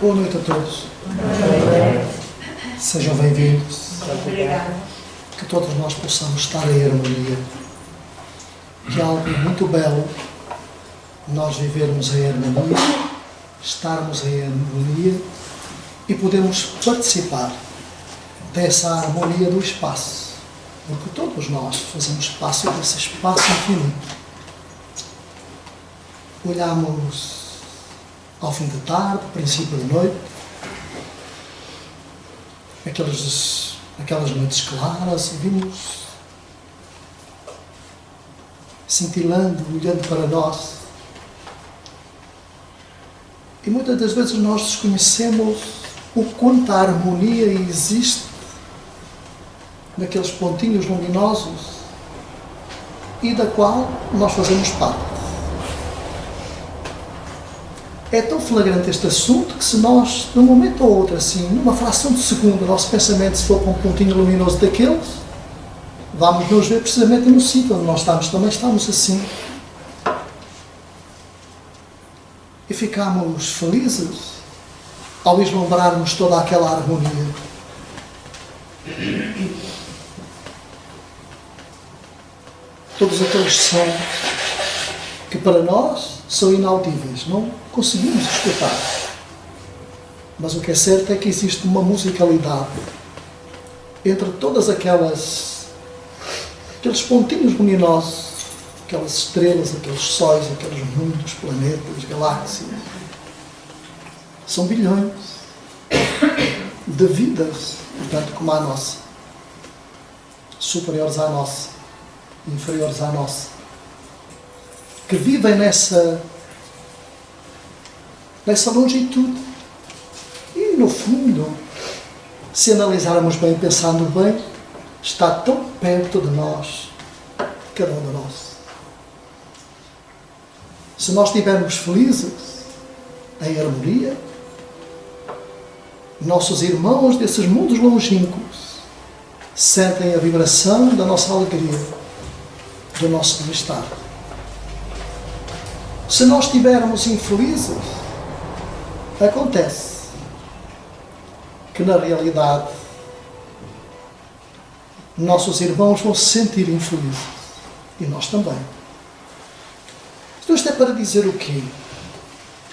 Boa noite a todos. Sejam bem-vindos. Que todos nós possamos estar em harmonia. Que é algo muito belo nós vivermos em harmonia, estarmos em harmonia e podemos participar dessa harmonia do espaço. Porque todos nós fazemos parte desse espaço infinito. Olhamos ao fim da tarde, princípio da noite, aquelas noites claras, e vimos cintilando, olhando para nós. E muitas das vezes nós desconhecemos o quanto a harmonia existe naqueles pontinhos luminosos e da qual nós fazemos parte. É tão flagrante este assunto que se nós, num momento ou outro, assim, numa fração de segundo, o nosso pensamento se for para um pontinho luminoso daqueles, vamos nos ver precisamente no sítio onde nós estamos, também estamos assim. E ficamos felizes ao vislumbrarmos toda aquela harmonia. Todos aqueles sons que para nós são inaudíveis, não conseguimos escutar. Mas o que é certo é que existe uma musicalidade entre todas aqueles pontinhos luminosos, aquelas estrelas, aqueles sóis, aqueles mundos, planetas, galáxias. São bilhões de vidas, portanto, como a nossa, superiores à nossa, inferiores à nossa, que vivem nessa longitude. E, no fundo, se analisarmos bem, pensando bem, está tão perto de nós, cada um de nós. Se nós estivermos felizes, em harmonia, nossos irmãos desses mundos longínquos sentem a vibração da nossa alegria, do nosso bem-estar. Se nós estivermos infelizes, acontece que na realidade nossos irmãos vão se sentir infelizes e nós também. Isto é para dizer o quê?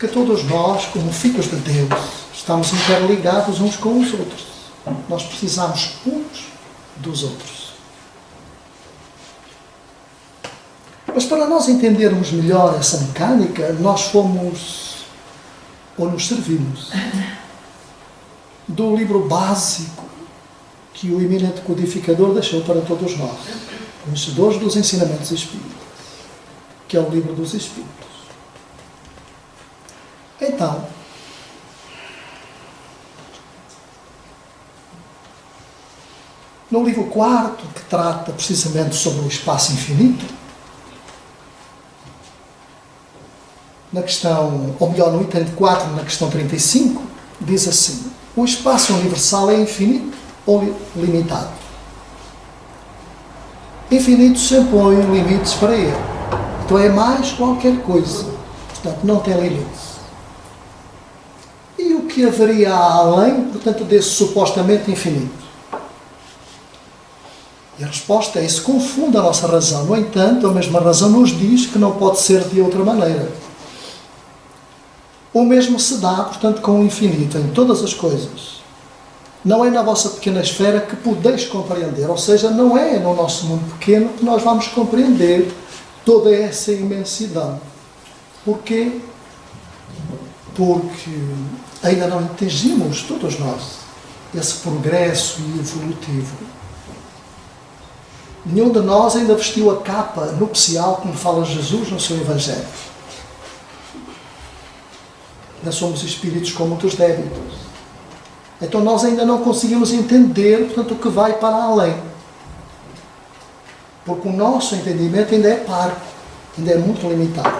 Que todos nós, como filhos de Deus, estamos interligados uns com os outros. Nós precisamos uns dos outros. Mas para nós entendermos melhor essa mecânica, nós fomos, ou nos servimos, do livro básico que o eminente codificador deixou para todos nós, conhecedores dos ensinamentos espíritas, que é o livro dos Espíritos. Então, no livro 4, que trata precisamente sobre o espaço infinito, na questão, ou melhor, no item 4, na questão 35, diz assim: o espaço universal é infinito ou limitado? Infinito sempre põe limites para ele. Então é mais qualquer coisa. Portanto, não tem limites. E o que haveria além, portanto, desse supostamente infinito? E a resposta é: isso confunde a nossa razão. No entanto, a mesma razão nos diz que não pode ser de outra maneira. O mesmo se dá, portanto, com o infinito em todas as coisas. Não é na vossa pequena esfera que podeis compreender. Ou seja, não é no nosso mundo pequeno que nós vamos compreender toda essa imensidão. Porquê? Porque ainda não atingimos, todos nós, esse progresso evolutivo. Nenhum de nós ainda vestiu a capa nupcial como fala Jesus no seu Evangelho. Ainda somos espíritos com muitos débitos. Então nós ainda não conseguimos entender, portanto, o que vai para além. Porque o nosso entendimento ainda é parco, ainda é muito limitado.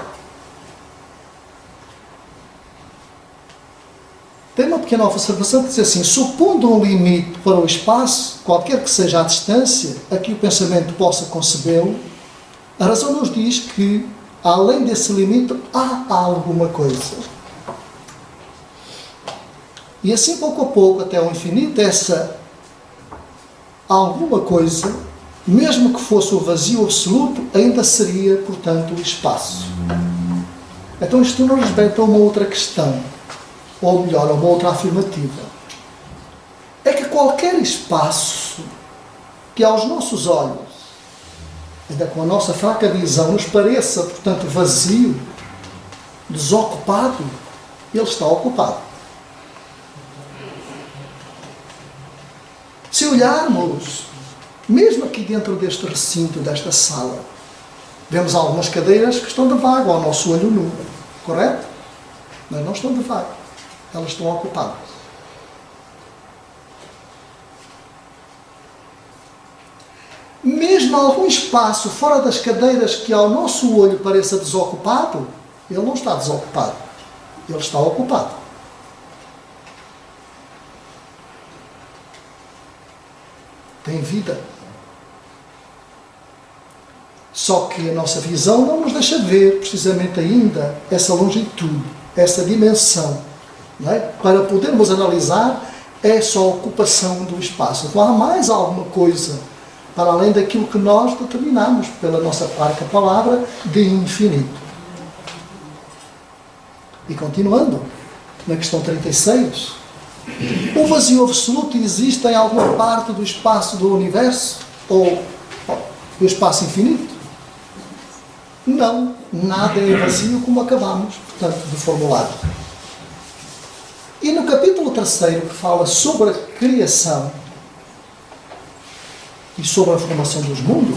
Tem uma pequena observação que diz assim: supondo um limite para o espaço, qualquer que seja a distância a que o pensamento possa concebê-lo, a razão nos diz que, além desse limite, há alguma coisa. E assim, pouco a pouco, até ao infinito, essa alguma coisa, mesmo que fosse o vazio absoluto, ainda seria, portanto, o espaço. Então isto nos respeita a uma outra questão, ou melhor, a uma outra afirmativa. É que qualquer espaço que aos nossos olhos, ainda com a nossa fraca visão, nos pareça, portanto, vazio, desocupado, ele está ocupado. Se olharmos, mesmo aqui dentro deste recinto, desta sala, vemos algumas cadeiras que estão de vago ao nosso olho nu, correto? Mas não estão de vago, elas estão ocupadas. Mesmo algum espaço fora das cadeiras que ao nosso olho pareça desocupado, ele não está desocupado, ele está ocupado. Tem vida. Só que a nossa visão não nos deixa ver precisamente ainda essa longitude, essa dimensão. Não é? Para podermos analisar essa ocupação do espaço. Então há mais alguma coisa para além daquilo que nós determinamos pela nossa parca palavra de infinito. E continuando, na questão 36, o vazio absoluto existe em alguma parte do espaço do universo? Ou do espaço infinito? Não, nada é vazio como acabamos, portanto, de formular. E no capítulo 3, que fala sobre a criação e sobre a formação dos mundos,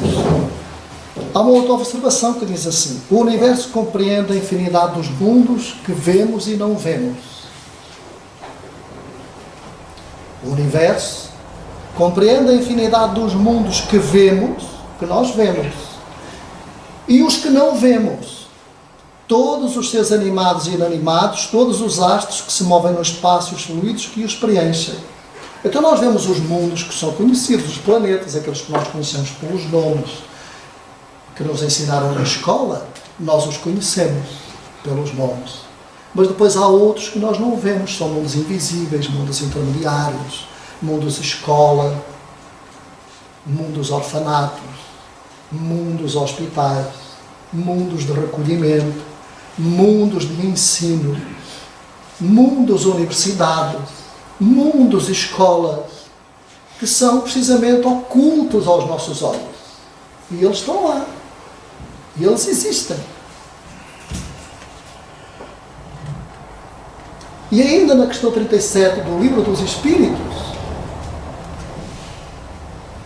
há uma outra observação que diz assim: o universo compreende a infinidade dos mundos que vemos e não vemos. O universo compreende a infinidade dos mundos que vemos, que nós vemos, e os que não vemos. Todos os seres animados e inanimados, todos os astros que se movem no espaço e os fluidos que os preenchem. Então nós vemos os mundos que são conhecidos, os planetas, aqueles que nós conhecemos pelos nomes, que nos ensinaram na escola, nós os conhecemos pelos nomes. Mas depois há outros que nós não vemos, são mundos invisíveis, mundos intermediários, mundos escola, mundos orfanatos, mundos hospitais, mundos de recolhimento, mundos de ensino, mundos universidades, mundos escolas, que são precisamente ocultos aos nossos olhos. E eles estão lá. E eles existem. E ainda na questão 37 do Livro dos Espíritos,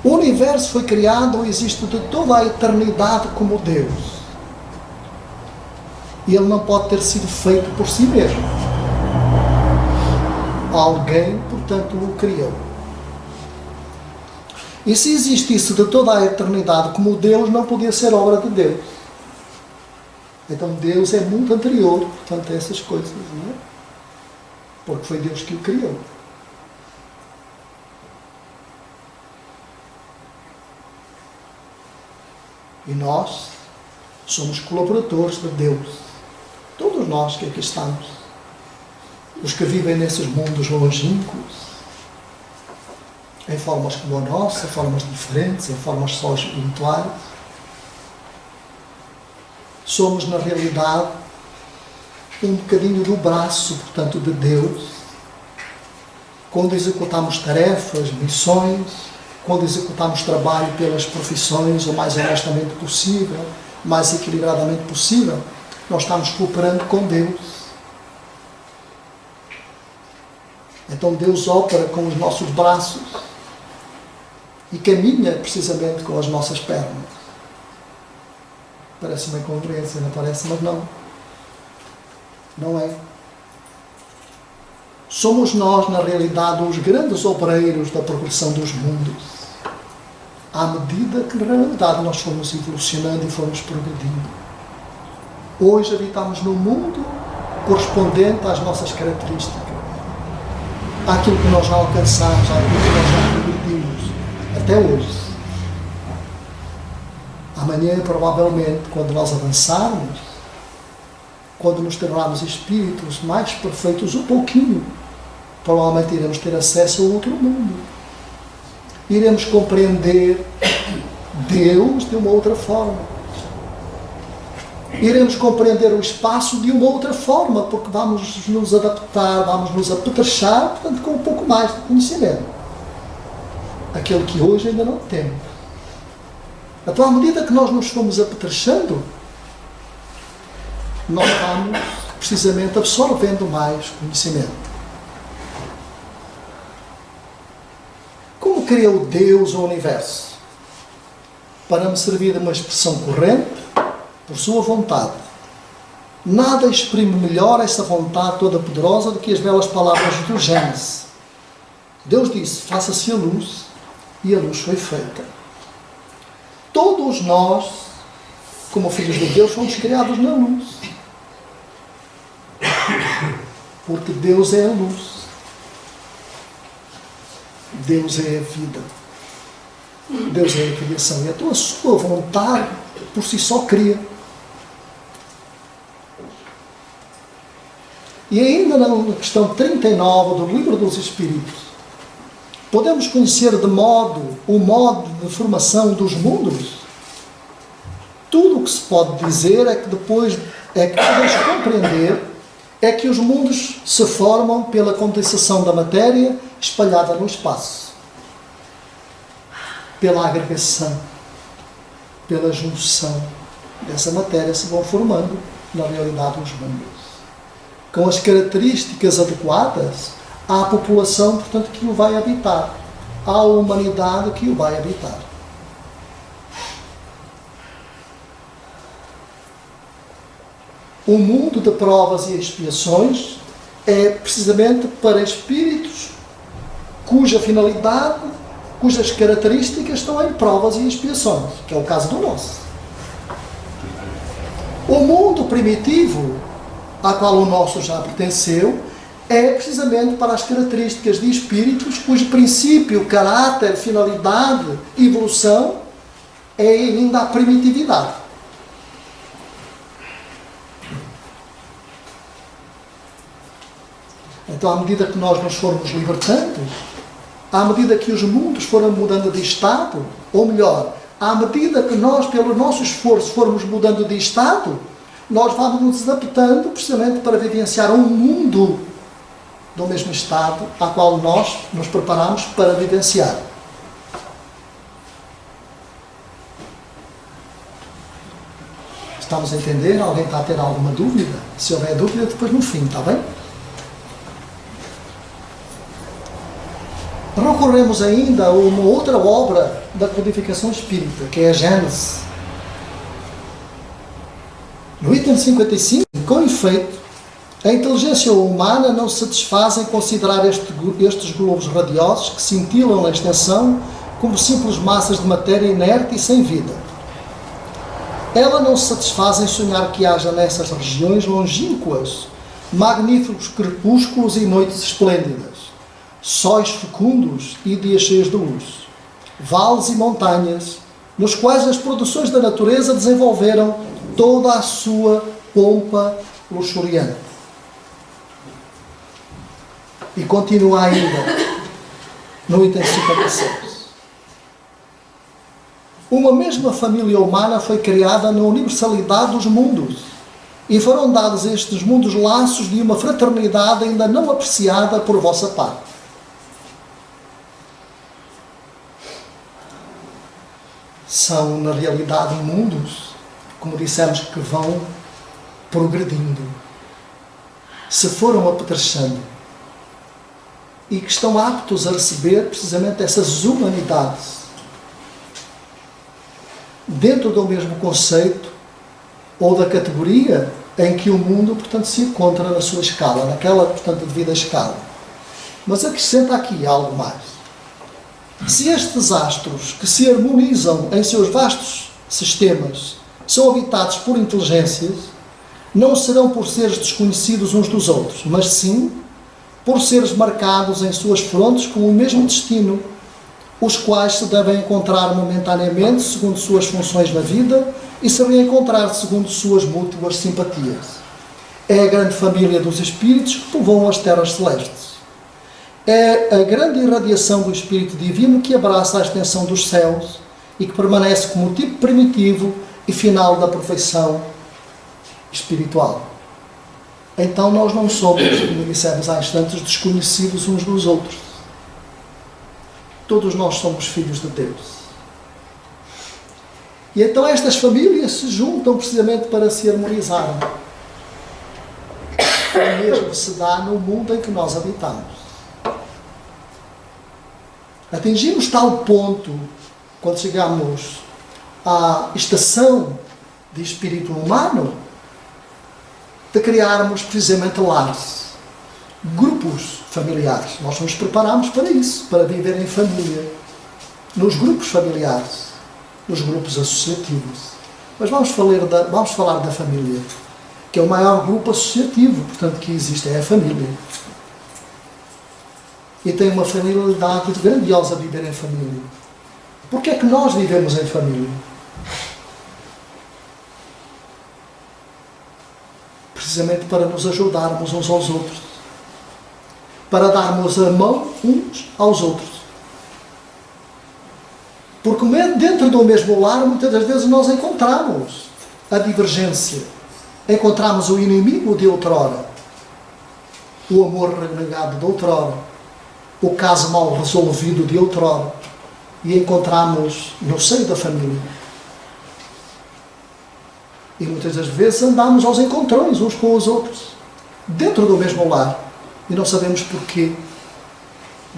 o universo foi criado ou existe de toda a eternidade como Deus. E ele não pode ter sido feito por si mesmo. Alguém, portanto, o criou. E se existisse de toda a eternidade como Deus, não podia ser obra de Deus. Então Deus é muito anterior, portanto, a essas coisas, não é? Porque foi Deus que o criou. E nós somos colaboradores de Deus. Todos nós que aqui estamos. Os que vivem nesses mundos longínquos, em formas como a nossa, em formas diferentes, em formas só espirituais. Somos, na realidade, um bocadinho do braço, portanto, de Deus, quando executamos tarefas, missões, quando executamos trabalho pelas profissões o mais honestamente possível, o mais equilibradamente possível, nós estamos cooperando com Deus. Então Deus opera com os nossos braços e caminha precisamente com as nossas pernas. Parece uma incongruência, não parece? Mas não. Não é. Somos nós, na realidade, os grandes obreiros da progressão dos mundos, à medida que, na realidade, nós fomos evolucionando e fomos progredindo. Hoje habitamos num mundo correspondente às nossas características, àquilo que nós já alcançamos, àquilo que nós já progredimos, até hoje. Amanhã, provavelmente, quando nós avançarmos, quando nos tornarmos espíritos mais perfeitos um pouquinho, provavelmente iremos ter acesso a outro mundo. Iremos compreender Deus de uma outra forma. Iremos compreender o espaço de uma outra forma, porque vamos nos adaptar, vamos nos apetrechar, portanto, com um pouco mais de conhecimento. Aquele que hoje ainda não temos. Então, à medida que nós nos fomos apetrechando, nós vamos precisamente absorvendo mais conhecimento. Como criou Deus o universo? Para me servir de uma expressão corrente, por sua vontade. Nada exprime melhor essa vontade toda poderosa do que as belas palavras do Gênesis. Deus disse, faça-se a luz, e a luz foi feita. Todos nós, como filhos de Deus, fomos criados na luz. Porque Deus é a luz. Deus é a vida. Deus é a criação. E então a sua vontade, por si só, cria. E ainda na questão 39 do Livro dos Espíritos, podemos conhecer o modo de formação dos mundos? Tudo o que se pode dizer é que depois podemos compreender é que os mundos se formam pela condensação da matéria espalhada no espaço, pela agregação, pela junção dessa matéria se vão formando na realidade os mundos. Com as características adequadas à população, portanto, que o vai habitar, à humanidade que o vai habitar. O mundo de provas e expiações é precisamente para espíritos cuja finalidade, cujas características estão em provas e expiações, que é o caso do nosso. O mundo primitivo, a qual o nosso já pertenceu, é precisamente para as características de espíritos cujo princípio, caráter, finalidade, evolução é ainda a primitividade. Então, à medida que nós nos formos libertando, à medida que os mundos foram mudando de estado, ou melhor, à medida que nós, pelo nosso esforço, formos mudando de estado, nós vamos nos adaptando precisamente para vivenciar um mundo do mesmo estado ao qual nós nos preparamos para vivenciar. Estamos a entender? Alguém está a ter alguma dúvida? Se houver dúvida, depois no fim, está bem? Recorremos ainda a uma outra obra da codificação espírita, que é a Gênesis. No item 55, com efeito, a inteligência humana não se satisfaz em considerar estes globos radiosos que cintilam na extensão como simples massas de matéria inerte e sem vida. Ela não se satisfaz em sonhar que haja nessas regiões longínquas magníficos crepúsculos e noites esplêndidas, sóis fecundos e dias cheios de luz, vales e montanhas, nos quais as produções da natureza desenvolveram toda a sua pompa luxuriante. E continua ainda no item 56. Uma mesma família humana foi criada na universalidade dos mundos e foram dados a estes mundos laços de uma fraternidade ainda não apreciada por vossa parte. São, na realidade, mundos, como dissemos, que vão progredindo, se foram apetrechando e que estão aptos a receber precisamente essas humanidades dentro do mesmo conceito ou da categoria em que o mundo, portanto, se encontra na sua escala, naquela, portanto, devida escala. Mas acrescenta aqui algo mais. Se estes astros que se harmonizam em seus vastos sistemas são habitados por inteligências, não serão por seres desconhecidos uns dos outros, mas sim por seres marcados em suas frontes com o mesmo destino, os quais se devem encontrar momentaneamente segundo suas funções na vida e se reencontrar segundo suas mútuas simpatias. É a grande família dos espíritos que povoam as terras celestes. é a grande irradiação do Espírito Divino que abraça a extensão dos céus e que permanece como tipo primitivo e final da perfeição espiritual. Então nós não somos, como dissemos há instantes, desconhecidos uns dos outros. Todos nós somos filhos de Deus. E então estas famílias se juntam precisamente para se harmonizarem. O mesmo se dá no mundo em que nós habitamos. Atingimos tal ponto, quando chegamos à estação de espírito humano, de criarmos precisamente lares, grupos familiares. Nós nos preparamos para isso, para viver em família, nos grupos familiares, nos grupos associativos. Mas vamos falar da família, que é o maior grupo associativo, portanto, que existe, é a família. E tem uma finalidade grandiosa viver em família. Porquê é que nós vivemos em família? Precisamente para nos ajudarmos uns aos outros. Para darmos a mão uns aos outros. Porque dentro do mesmo lar, muitas das vezes nós encontramos a divergência. Encontramos o inimigo de outrora. O amor renegado de outrora. O caso mal resolvido de outrora. E encontramos no seio da família. E muitas das vezes andamos aos encontrões uns com os outros. Dentro do mesmo lar. E não sabemos porquê.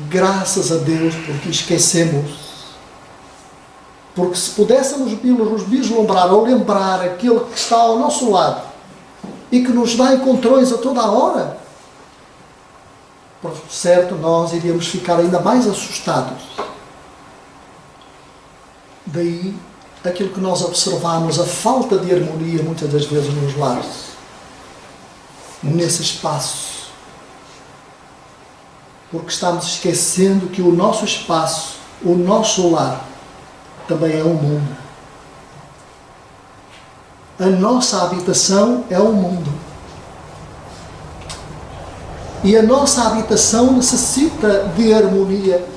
Graças a Deus, porque esquecemos. Porque se pudéssemos nos vislumbrar ou lembrar aquele que está ao nosso lado e que nos dá encontrões a toda a hora, por certo, nós iríamos ficar ainda mais assustados. Daí, aquilo que nós observamos, a falta de harmonia muitas das vezes nos lares, nesse espaço. Porque estamos esquecendo que o nosso espaço, o nosso lar, também é um mundo. A nossa habitação é um mundo. E a nossa habitação necessita de harmonia.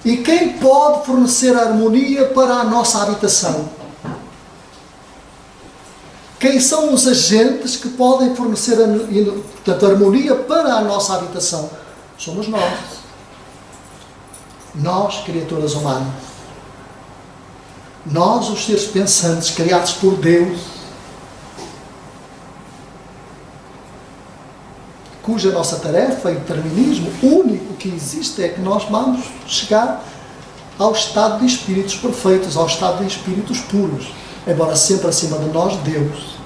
E quem pode fornecer harmonia para a nossa habitação? Quem são os agentes que podem fornecer harmonia para a nossa habitação? Somos nós. Nós, criaturas humanas. Nós, os seres pensantes, criados por Deus, cuja nossa tarefa e determinismo único que existe é que nós vamos chegar ao estado de espíritos perfeitos, ao estado de espíritos puros, embora sempre acima de nós Deus,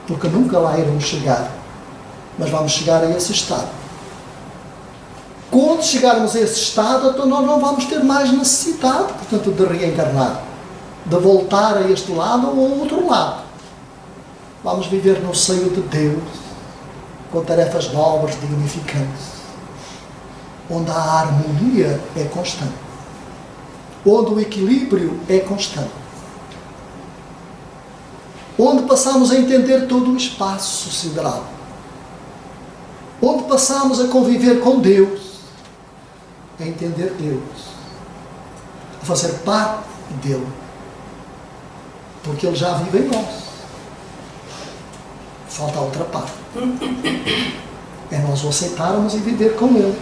porque nunca lá iremos chegar, mas vamos chegar a esse estado. Quando chegarmos a esse estado, então nós não vamos ter mais necessidade, portanto, de reencarnar, de voltar a este lado ou ao outro lado. Vamos viver no seio de Deus, com tarefas nobres, dignificantes, onde a harmonia é constante, onde o equilíbrio é constante, onde passamos a entender todo o espaço sideral, onde passamos a conviver com Deus, a entender Deus, a fazer parte dele, porque ele já vive em nós. Falta a outra parte. É nós o aceitarmos e viver com ele.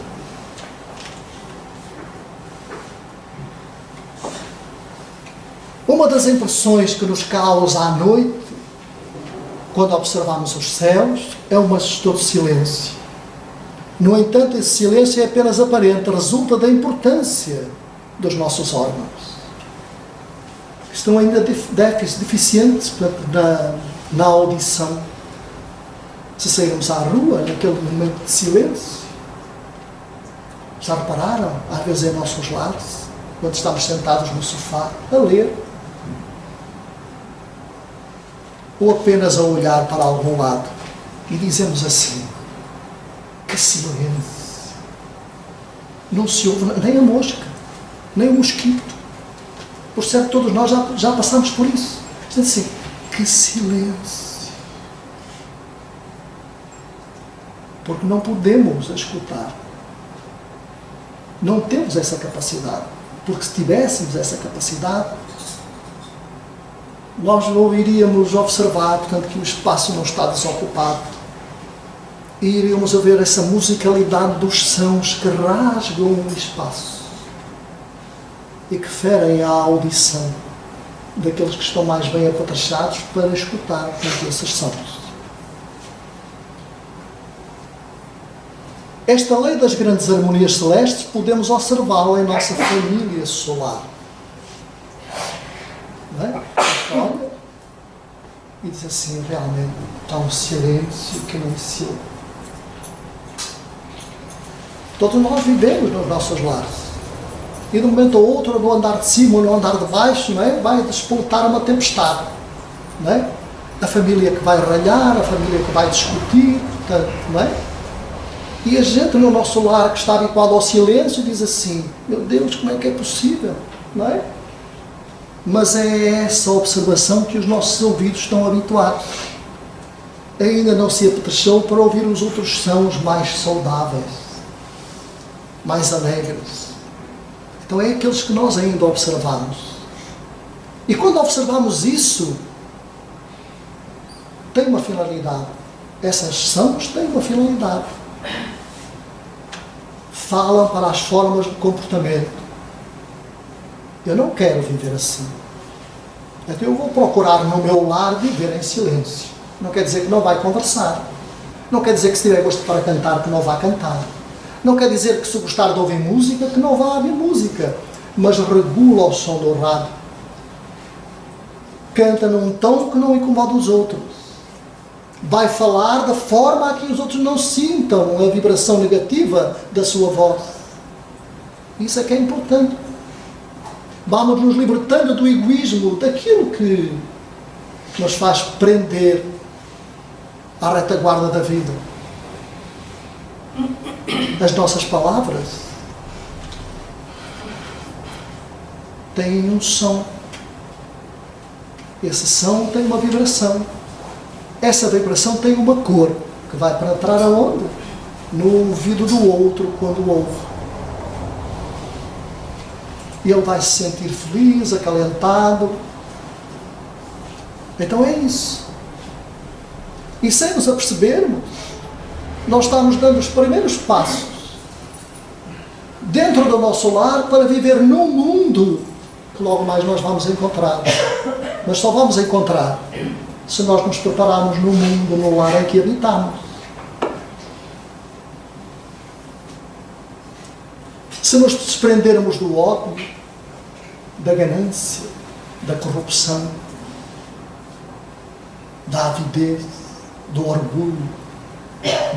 Uma das impressões que nos causa à noite, quando observamos os céus, é um assustador silêncio. No entanto, esse silêncio é apenas aparente, resulta da importância dos nossos órgãos. Estão ainda deficientes na audição. Se sairmos à rua, naquele momento de silêncio, já repararam, às vezes em nossos lares, quando estamos sentados no sofá, a ler, ou apenas a olhar para algum lado, e dizemos assim, que silêncio! Não se ouve nem a mosca, nem o mosquito. Por certo, todos nós já passamos por isso. Diz assim, que silêncio! Porque não podemos escutar. Não temos essa capacidade. Porque se tivéssemos essa capacidade, nós não iríamos observar, portanto, que o espaço não está desocupado. E iríamos ver essa musicalidade dos sons que rasgam o espaço e que ferem a audição daqueles que estão mais bem apetrechados para escutar, portanto, esses sons. Esta lei das grandes harmonias celestes podemos observá-la em nossa família solar. Não é? Olha e diz assim, realmente está um silêncio que não se ouve. Todos nós vivemos nos nossos lares. E de um momento ao outro, no andar de cima ou no andar de baixo, não é? Vai despoltar uma tempestade. Não é? A família que vai ralhar, a família que vai discutir, portanto, não é? E a gente no nosso lar que está habituado ao silêncio diz assim, meu Deus, como é que é possível? Não é? Mas é essa observação que os nossos ouvidos estão habituados. Ainda não se apetrechou para ouvir os outros sons mais saudáveis, mais alegres. Então é aqueles que nós ainda observamos. E quando observamos isso, tem uma finalidade. Essas sons têm uma finalidade. Falam para as formas de comportamento. Eu não quero viver assim. Então eu vou procurar no meu lar viver em silêncio. Não quer dizer que não vai conversar. Não quer dizer que se tiver gosto para cantar, que não vá cantar. Não quer dizer que se gostar de ouvir música, que não vá ouvir música. Mas regula o som do rádio. Canta num tom que não incomoda os outros. Vai falar da forma a que os outros não sintam a vibração negativa da sua voz. Isso é que é importante. Vamos nos libertando do egoísmo, daquilo que nos faz prender à retaguarda da vida. As nossas palavras têm um som. Esse som tem uma vibração. Essa vibração tem uma cor, que vai penetrar aonde? No ouvido do outro, quando ouve. E ele vai se sentir feliz, acalentado. Então é isso. E sem nos apercebermos, nós estamos dando os primeiros passos dentro do nosso lar para viver num mundo que logo mais nós vamos encontrar. Mas só vamos encontrar se nós nos prepararmos no mundo, no lar em que habitamos. Se nos desprendermos do ódio, da ganância, da corrupção, da avidez, do orgulho,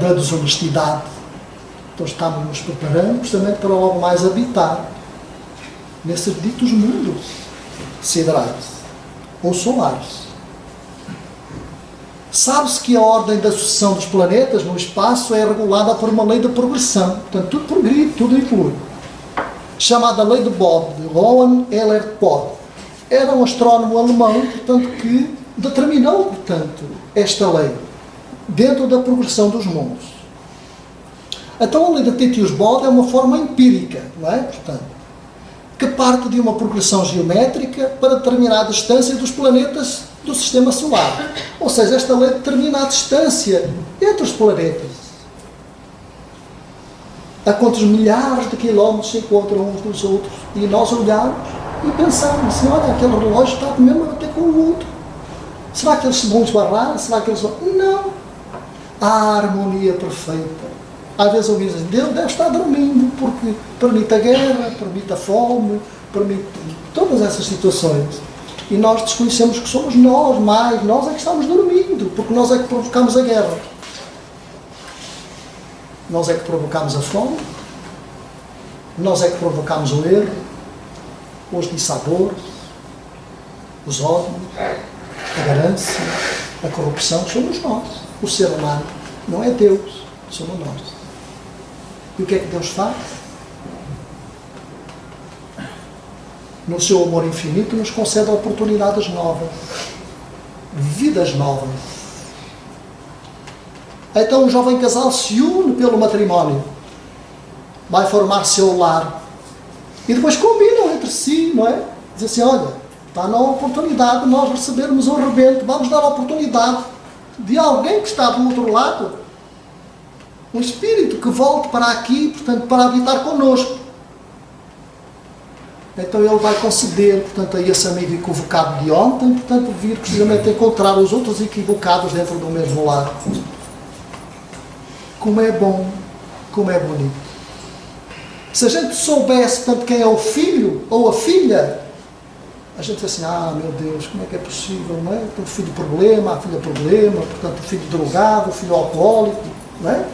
da desonestidade, então estamos nos preparando justamente para logo mais habitar nesses ditos mundos siderais ou solares. Sabe-se que a ordem da sucessão dos planetas no espaço é regulada por uma lei de progressão. Portanto, tudo progride, tudo evolui. Chamada lei de Bode, de Johann Elert Bode. Era um astrónomo alemão, portanto, que determinou, portanto, esta lei dentro da progressão dos mundos. Então, a lei de Titius-Bode é uma forma empírica, não é? Portanto, que parte de uma progressão geométrica para determinar a distância dos planetas do sistema solar. Ou seja, esta lei determina a distância entre os planetas. A quantos milhares de quilómetros se encontram uns dos outros. E nós olhamos e pensamos assim, olha, aquele relógio está mesmo a bater com o outro. Será que eles se vão esbarrar? Será que eles vão... Não. Há a harmonia perfeita. Às vezes ouvimos assim, Deus deve estar dormindo, porque permite a guerra, permite a fome, permite todas essas situações. E nós desconhecemos que somos nós é que estamos dormindo, porque nós é que provocamos a guerra. Nós é que provocamos a fome, nós é que provocamos o erro, os dissabores, os ódios, a ganância, a corrupção, somos nós. O ser humano não é Deus, somos nós. E o que é que Deus faz? No seu amor infinito, nos concede oportunidades novas, vidas novas. Então um jovem casal se une pelo matrimónio, vai formar seu lar, e depois combinam entre si, não é? Dizem assim, olha, está na oportunidade de nós recebermos um rebento, vamos dar a oportunidade de alguém que está do outro lado, um espírito que volte para aqui, portanto, para habitar connosco. Então ele vai conceder, portanto, a esse amigo equivocado de ontem, portanto, vir precisamente encontrar os outros equivocados dentro do mesmo lar. Como é bom, como é bonito. Se a gente soubesse, portanto, quem é o filho ou a filha, a gente diz assim, meu Deus, como é que é possível, não é? Tem o filho problema, a filha problema, portanto, o filho drogado, o filho alcoólico, não é?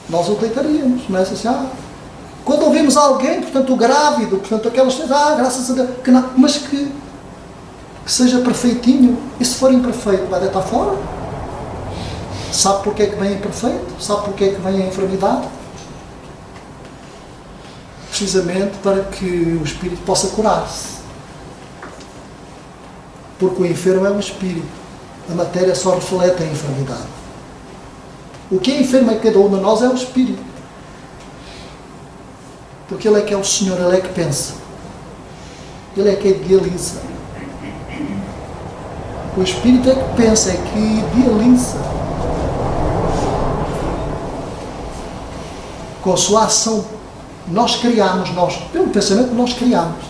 Nós o deitaríamos, não é? Assim, quando ouvimos alguém, portanto, grávido, portanto, aquelas coisas, graças a Deus, que não, mas que seja perfeitinho, e se for imperfeito, vai deitar fora? Sabe porque é que vem imperfeito? Sabe porque é que vem a enfermidade? Precisamente para que o espírito possa curar-se. Porque o enfermo é um espírito. A matéria só reflete a enfermidade. O que é enfermo em cada um de nós é o espírito. Porque ele é que é o Senhor, ele é que pensa. Ele é que idealiza. O espírito é que pensa, é que idealiza. Com a sua ação, nós criamos, pelo pensamento nós criamos.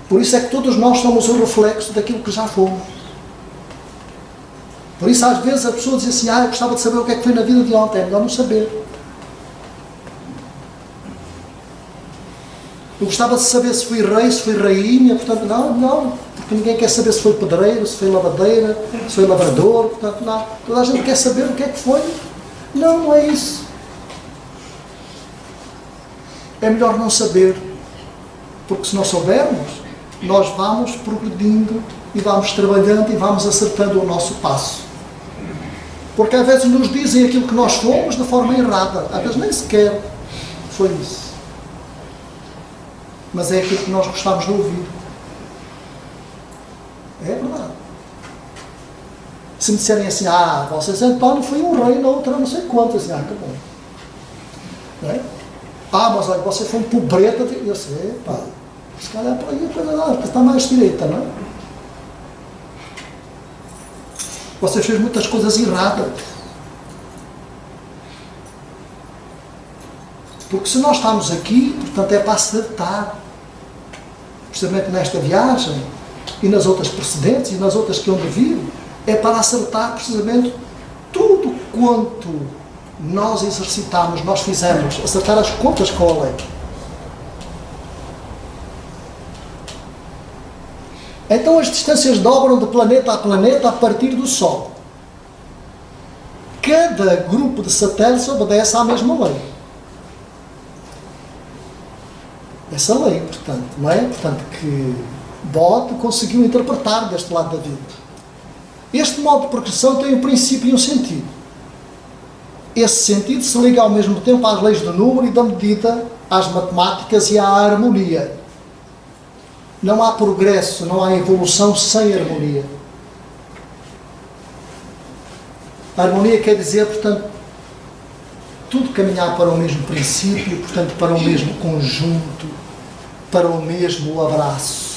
Por isso é que todos nós somos o reflexo daquilo que já fomos. Por isso às vezes a pessoa diz assim, eu gostava de saber o que é que foi na vida de ontem, é melhor não saber. Eu gostava de saber se fui rei, se fui rainha, portanto não, porque ninguém quer saber se foi pedreiro, se foi lavadeira, se foi lavrador, portanto não. Toda a gente quer saber o que é que foi. Não é isso. É melhor não saber, porque se não soubermos, nós vamos progredindo e vamos trabalhando e vamos acertando o nosso passo. Porque às vezes nos dizem aquilo que nós fomos de forma errada, às vezes nem sequer foi isso. Mas é aquilo que nós gostamos de ouvir. É verdade. Se me disserem assim, vocês António foi um rei, na outra não sei quantas, tá bom. Não é? Mas olha, você foi um pobreta, eu sei, se calhar por aí a coisa está mais direita, não é? Você fez muitas coisas erradas. Porque se nós estamos aqui, portanto é para acertar. Precisamente nesta viagem, e nas outras precedentes, e nas outras que eu vir, é para acertar precisamente tudo quanto nós exercitamos, nós fizemos, acertar as contas com a lei. Então as distâncias dobram de planeta a planeta a partir do Sol. Cada grupo de satélites obedece à mesma lei. Essa lei, portanto, não é? Portanto, que Bode conseguiu interpretar deste lado da vida. Este modo de progressão tem um princípio e um sentido. Esse sentido se liga ao mesmo tempo às leis do número e da medida, às matemáticas e à harmonia. Não há progresso, não há evolução sem harmonia. A harmonia quer dizer, portanto, tudo caminhar para o mesmo princípio, portanto, para o mesmo conjunto, para o mesmo abraço.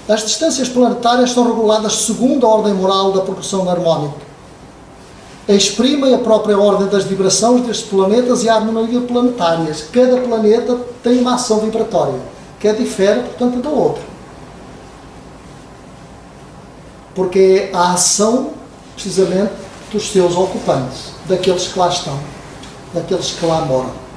As distâncias planetárias são reguladas segundo a ordem moral da progressão harmónica. Exprimem a própria ordem das vibrações destes planetas e a harmonia planetárias. Cada planeta tem uma ação vibratória, que difere, portanto, da outra. Porque é a ação, precisamente, dos seus ocupantes, daqueles que lá estão, daqueles que lá moram.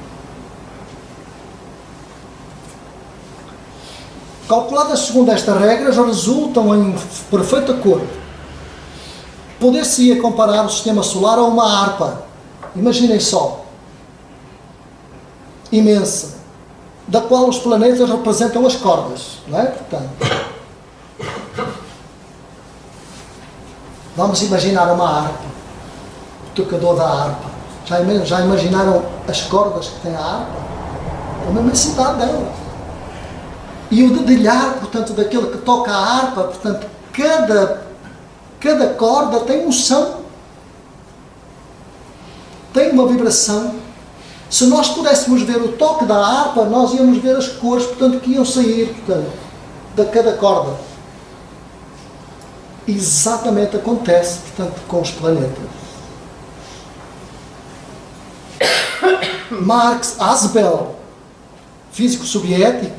Calculadas segundo estas regras, resultam em perfeito acordo. Poder-se-ia comparar o sistema solar a uma harpa, imaginem só, imensa, da qual os planetas representam as cordas, não é? Portanto, vamos imaginar uma harpa, o tocador da harpa. Já imaginaram as cordas que tem a harpa? a imensidade dela. E o dedilhar, portanto, daquele que toca a harpa, portanto, cada corda tem um som, tem uma vibração. Se nós pudéssemos ver o toque da harpa, nós íamos ver as cores, portanto, que iam sair, portanto, de cada corda. Exatamente acontece, portanto, com os planetas. Marx Asbel, físico soviético,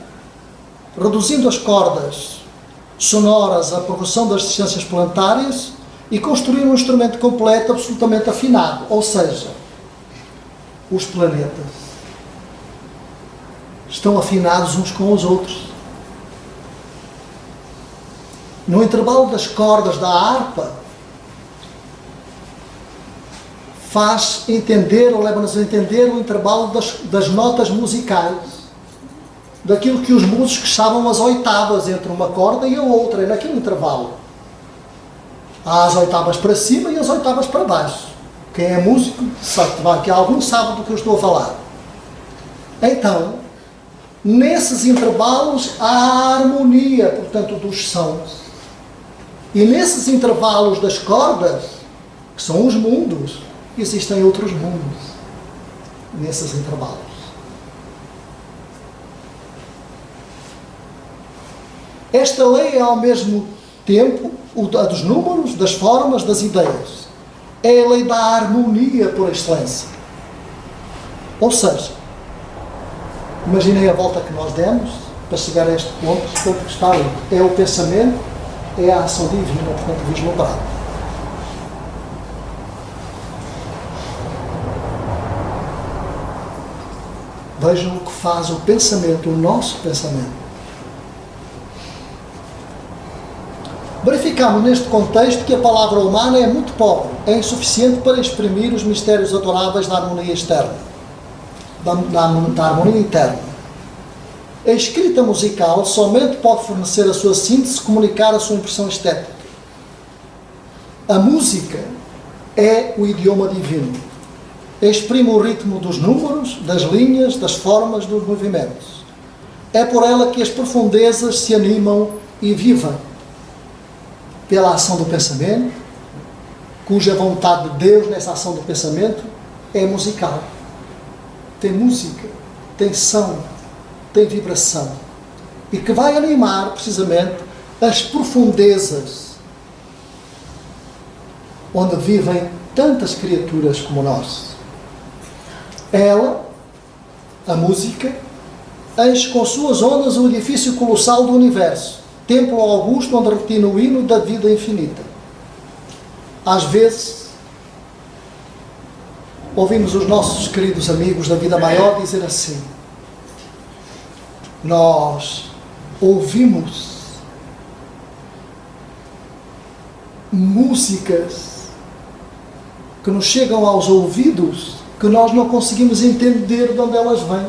reduzindo as cordas sonoras à progressão das distâncias planetárias e construir um instrumento completo absolutamente afinado, ou seja, os planetas estão afinados uns com os outros. No intervalo das cordas da harpa, faz entender, ou leva-nos a entender o intervalo das notas musicais, daquilo que os músicos chamam as oitavas entre uma corda e a outra, é naquele intervalo. Há as oitavas para cima e as oitavas para baixo. Quem é músico sabe que algum sabe do que eu estou a falar. Então, nesses intervalos há a harmonia, portanto, dos sons. E nesses intervalos das cordas, que são os mundos, existem outros mundos nesses intervalos. Esta lei é ao mesmo tempo a dos números, das formas, das ideias. É a lei da harmonia por excelência. Ou seja, imaginei a volta que nós demos para chegar a este ponto, portanto, que está ali. É o pensamento, é a ação divina, portanto, vislumbrada. Vejam o que faz o pensamento, o nosso pensamento. Verificamos neste contexto que a palavra humana é muito pobre, é insuficiente para exprimir os mistérios adoráveis da harmonia externa, da harmonia interna. A escrita musical somente pode fornecer a sua síntese, comunicar a sua impressão estética. A música é o idioma divino. Exprime o ritmo dos números, das linhas, das formas, dos movimentos. É por ela que as profundezas se animam e vivem. Pela ação do pensamento, cuja vontade de Deus nessa ação do pensamento é musical. Tem música, tem som, tem vibração. E que vai animar, precisamente, as profundezas onde vivem tantas criaturas como nós. Ela, a música, enche com suas ondas o edifício colossal do universo, templo augusto onde retina o hino da vida infinita. Às vezes, ouvimos os nossos queridos amigos da vida maior dizer assim: nós ouvimos músicas que nos chegam aos ouvidos que nós não conseguimos entender de onde elas vêm.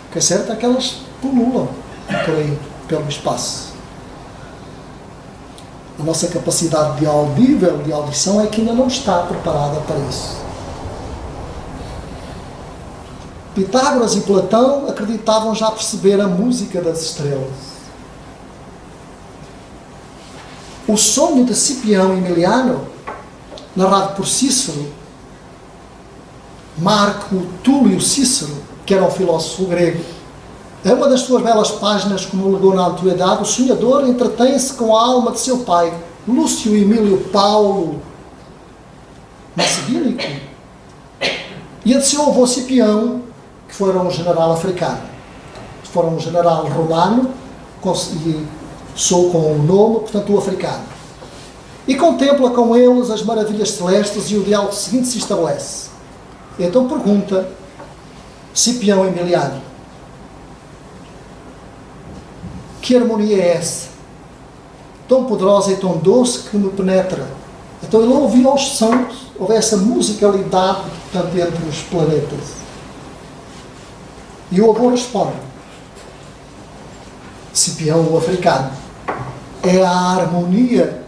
O que é certo é que elas pululam por aí, pelo espaço. A nossa capacidade de audível, de audição, é que ainda não está preparada para isso. Pitágoras e Platão acreditavam já perceber a música das estrelas. O sonho de Cipião Emiliano, narrado por Cícero, Marco Túlio Cícero, que era um filósofo grego, é uma das suas belas páginas, como legou na antiguidade. O sonhador entretém-se com a alma de seu pai, Lúcio Emílio Paulo Macedínico, e a de seu avô Cipião, que fora um general africano. Fora um general romano, e sou com o nome, portanto, o africano. E contempla com eles as maravilhas celestes, e o diálogo seguinte se estabelece. Então pergunta Cipião Emiliano: que harmonia é essa? Tão poderosa e tão doce que me penetra. Então ele ouviu aos sons, houve essa musicalidade, portanto, entre os planetas. E o avô responde, Cipião, o africano: é a harmonia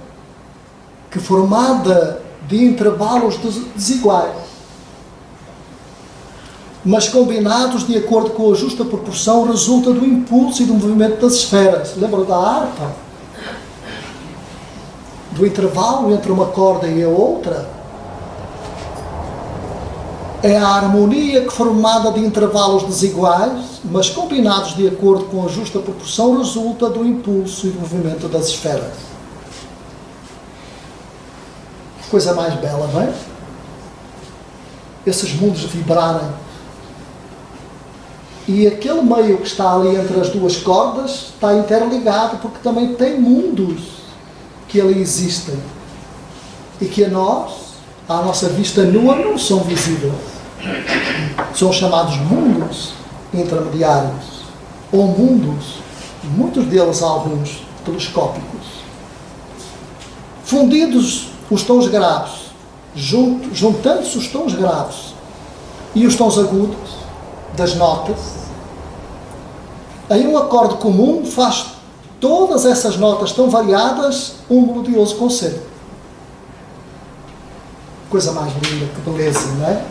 que, formada de intervalos desiguais, mas combinados de acordo com a justa proporção, resulta do impulso e do movimento das esferas. Lembram da harpa? Do intervalo entre uma corda e a outra? É a harmonia que, formada de intervalos desiguais, mas combinados de acordo com a justa proporção, resulta do impulso e do movimento das esferas. Coisa mais bela, não é? Esses mundos vibrarem. E aquele meio que está ali entre as duas cordas está interligado, porque também tem mundos que ali existem e que a nós, à nossa vista nua, não são visíveis. São chamados mundos intermediários, ou mundos, muitos deles alguns telescópicos. Fundidos os tons graves, juntando-se os tons graves e os tons agudos das notas, em um acorde comum faz todas essas notas tão variadas um melodioso concerto. Coisa mais linda, que beleza, não é?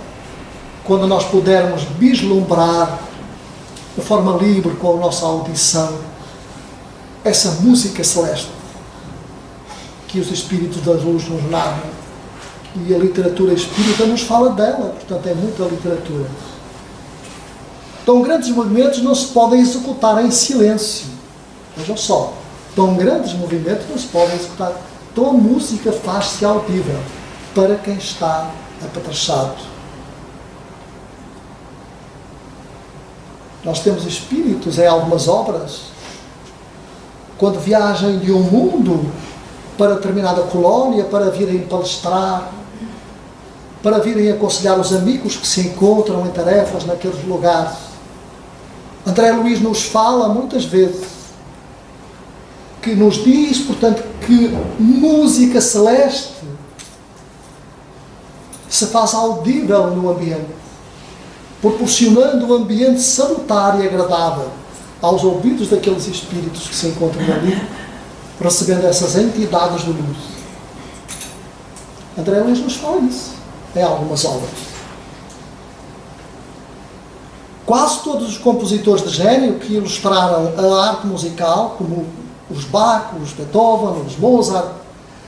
Quando nós pudermos vislumbrar de forma livre com a nossa audição essa música celeste que os espíritos da luz nos narram, e a literatura espírita nos fala dela, portanto é muita literatura. Tão grandes movimentos não se podem executar em silêncio. Vejam só, tão grandes movimentos não se podem executar. Então a música faz-se audível para quem está apetrechado. Nós temos espíritos em algumas obras, quando viajam de um mundo para determinada colónia, para virem palestrar, para virem aconselhar os amigos que se encontram em tarefas naqueles lugares. André Luiz nos fala muitas vezes, que nos diz, portanto, que música celeste se faz audível no ambiente, proporcionando um ambiente salutar e agradável aos ouvidos daqueles espíritos que se encontram ali, recebendo essas entidades de luz. André Luiz nos fala isso em algumas obras. Quase todos os compositores de gênio que ilustraram a arte musical, como os Bach, os Beethoven, os Mozart,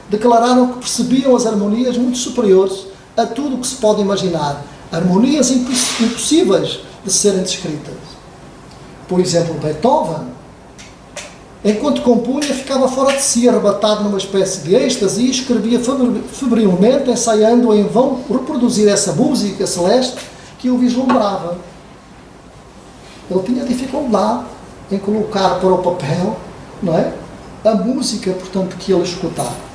declararam que percebiam as harmonias muito superiores a tudo o que se pode imaginar. Harmonias impossíveis de serem descritas. Por exemplo, Beethoven, enquanto compunha, ficava fora de si, arrebatado numa espécie de êxtase, e escrevia febrilmente, ensaiando em vão reproduzir essa música celeste que o vislumbrava. Ele tinha dificuldade em colocar para o papel, não é, a música, portanto, que ele escutava.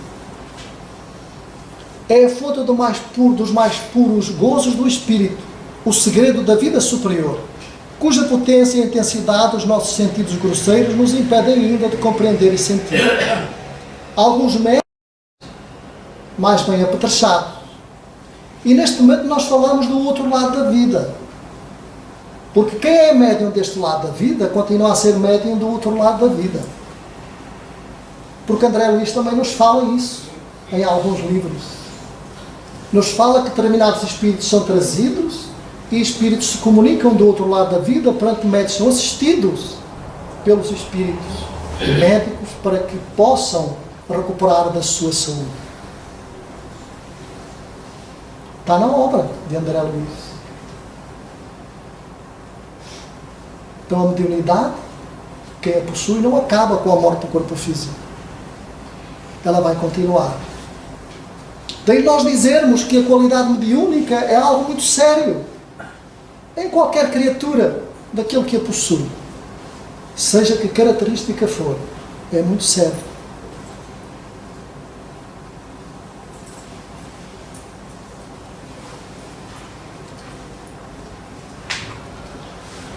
É a fonte dos mais puros gozos do espírito, o segredo da vida superior, cuja potência e intensidade os nossos sentidos grosseiros nos impedem ainda de compreender e sentir. Alguns médios mais bem apetrechados. E neste momento nós falamos do outro lado da vida. Porque quem é médium deste lado da vida continua a ser médium do outro lado da vida. Porque André Luiz também nos fala isso em alguns livros. Nos fala que determinados espíritos são trazidos e espíritos se comunicam do outro lado da vida perante médicos, são assistidos pelos espíritos médicos para que possam recuperar da sua saúde. Está na obra de André Luiz. Então a mediunidade, quem a possui, não acaba com a morte do corpo físico. Ela vai continuar. Daí nós dizermos que a qualidade mediúnica é algo muito sério em qualquer criatura daquele que a possui, seja que característica for, é muito sério.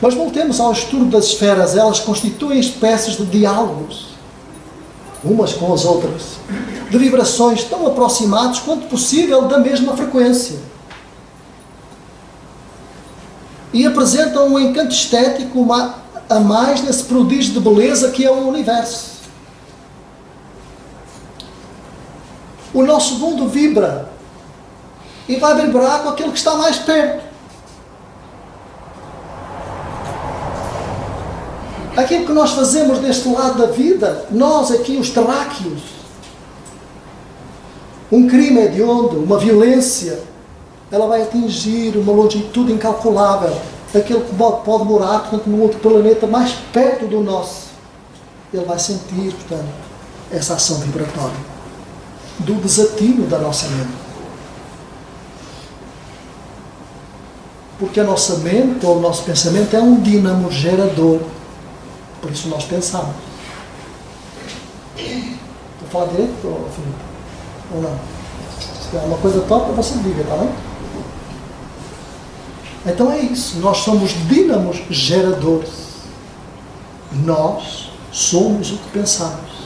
Mas voltemos ao estudo das esferas. Elas constituem espécies de diálogos, umas com as outras, de vibrações tão aproximadas quanto possível da mesma frequência. E apresentam um encanto estético a mais nesse prodígio de beleza que é o universo. O nosso mundo vibra e vai vibrar com aquele que está mais perto. Aquilo que nós fazemos deste lado da vida, nós aqui, os terráqueos, um crime hediondo, uma violência, ela vai atingir uma longitude incalculável. Aquele que pode morar, portanto, num outro planeta mais perto do nosso, ele vai sentir, portanto, essa ação vibratória do desatino da nossa mente. Porque a nossa mente, ou o nosso pensamento, é um dínamo gerador. Por isso nós pensamos. Estou a falar direito, Filipe? Ou não? Se tem alguma coisa top, você diga, está bem? Então é isso. Nós somos dínamos geradores. Nós somos o que pensamos.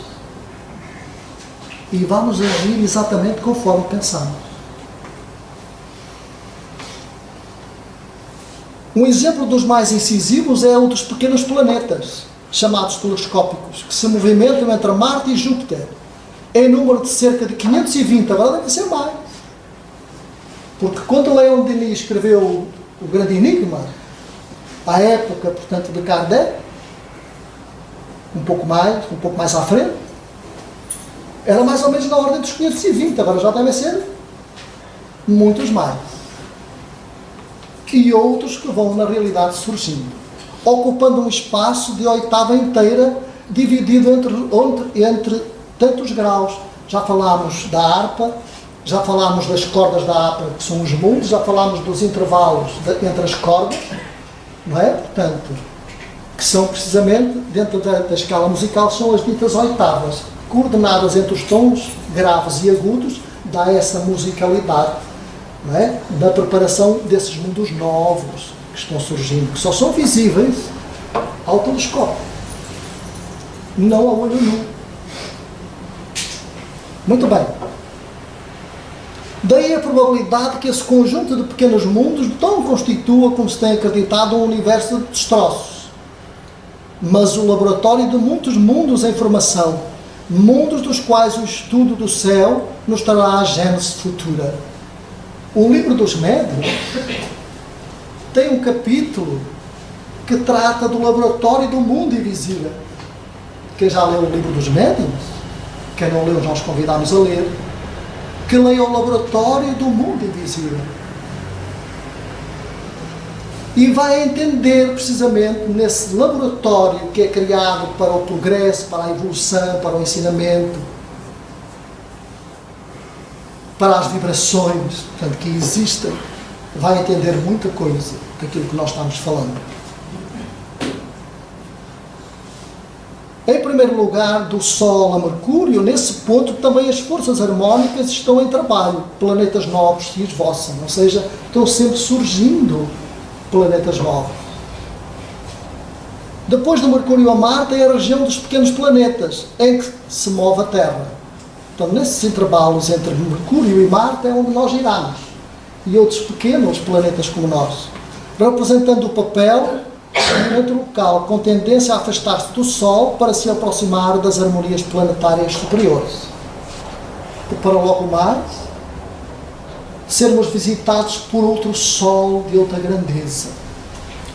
E vamos agir exatamente conforme pensamos. Um exemplo dos mais incisivos é o dos pequenos planetas, chamados telescópicos, que se movimentam entre Marte e Júpiter, em número de cerca de 520, agora deve ser mais. Porque quando Leon Denis escreveu o Grande Enigma, à época, portanto, de Kardec, um pouco mais à frente, era mais ou menos na ordem dos 520, agora já devem ser muitos mais. E outros que vão, na realidade, surgindo, ocupando um espaço de oitava inteira, dividido entre tantos graus. Já falámos da harpa, já falámos das cordas da harpa, que são os mundos, já falámos dos intervalos entre as cordas, não é? Portanto, que são precisamente, dentro da escala musical, são as ditas oitavas, coordenadas entre os tons graves e agudos, dá essa musicalidade, não é? Da preparação desses mundos novos que estão surgindo, que só são visíveis ao telescópio, não ao olho nu. Muito bem. Daí a probabilidade que esse conjunto de pequenos mundos não constitua, como se tem acreditado, um universo de destroços, mas o laboratório de muitos mundos em formação, mundos dos quais o estudo do céu nos trará a gênese futura. O livro dos médiuns tem um capítulo que trata do laboratório do mundo invisível. Quem já leu o livro dos médiuns, quem não leu, nós convidamos a ler, que leia o laboratório do mundo invisível. E vai entender precisamente nesse laboratório que é criado para o progresso, para a evolução, para o ensinamento, para as vibrações, portanto, que existem, vai entender muita coisa daquilo que nós estamos falando. Em primeiro lugar, do Sol a Mercúrio, nesse ponto também as forças harmónicas estão em trabalho, planetas novos se esvoçam, ou seja, estão sempre surgindo planetas novos. Depois do Mercúrio a Marte é a região dos pequenos planetas, em que se move a Terra. Então, nesses intervalos entre Mercúrio e Marte é onde nós giramos. E outros pequenos planetas como nós, representando o papel do local, com tendência a afastar-se do Sol para se aproximar das harmonias planetárias superiores. E para logo mais, sermos visitados por outro Sol de outra grandeza,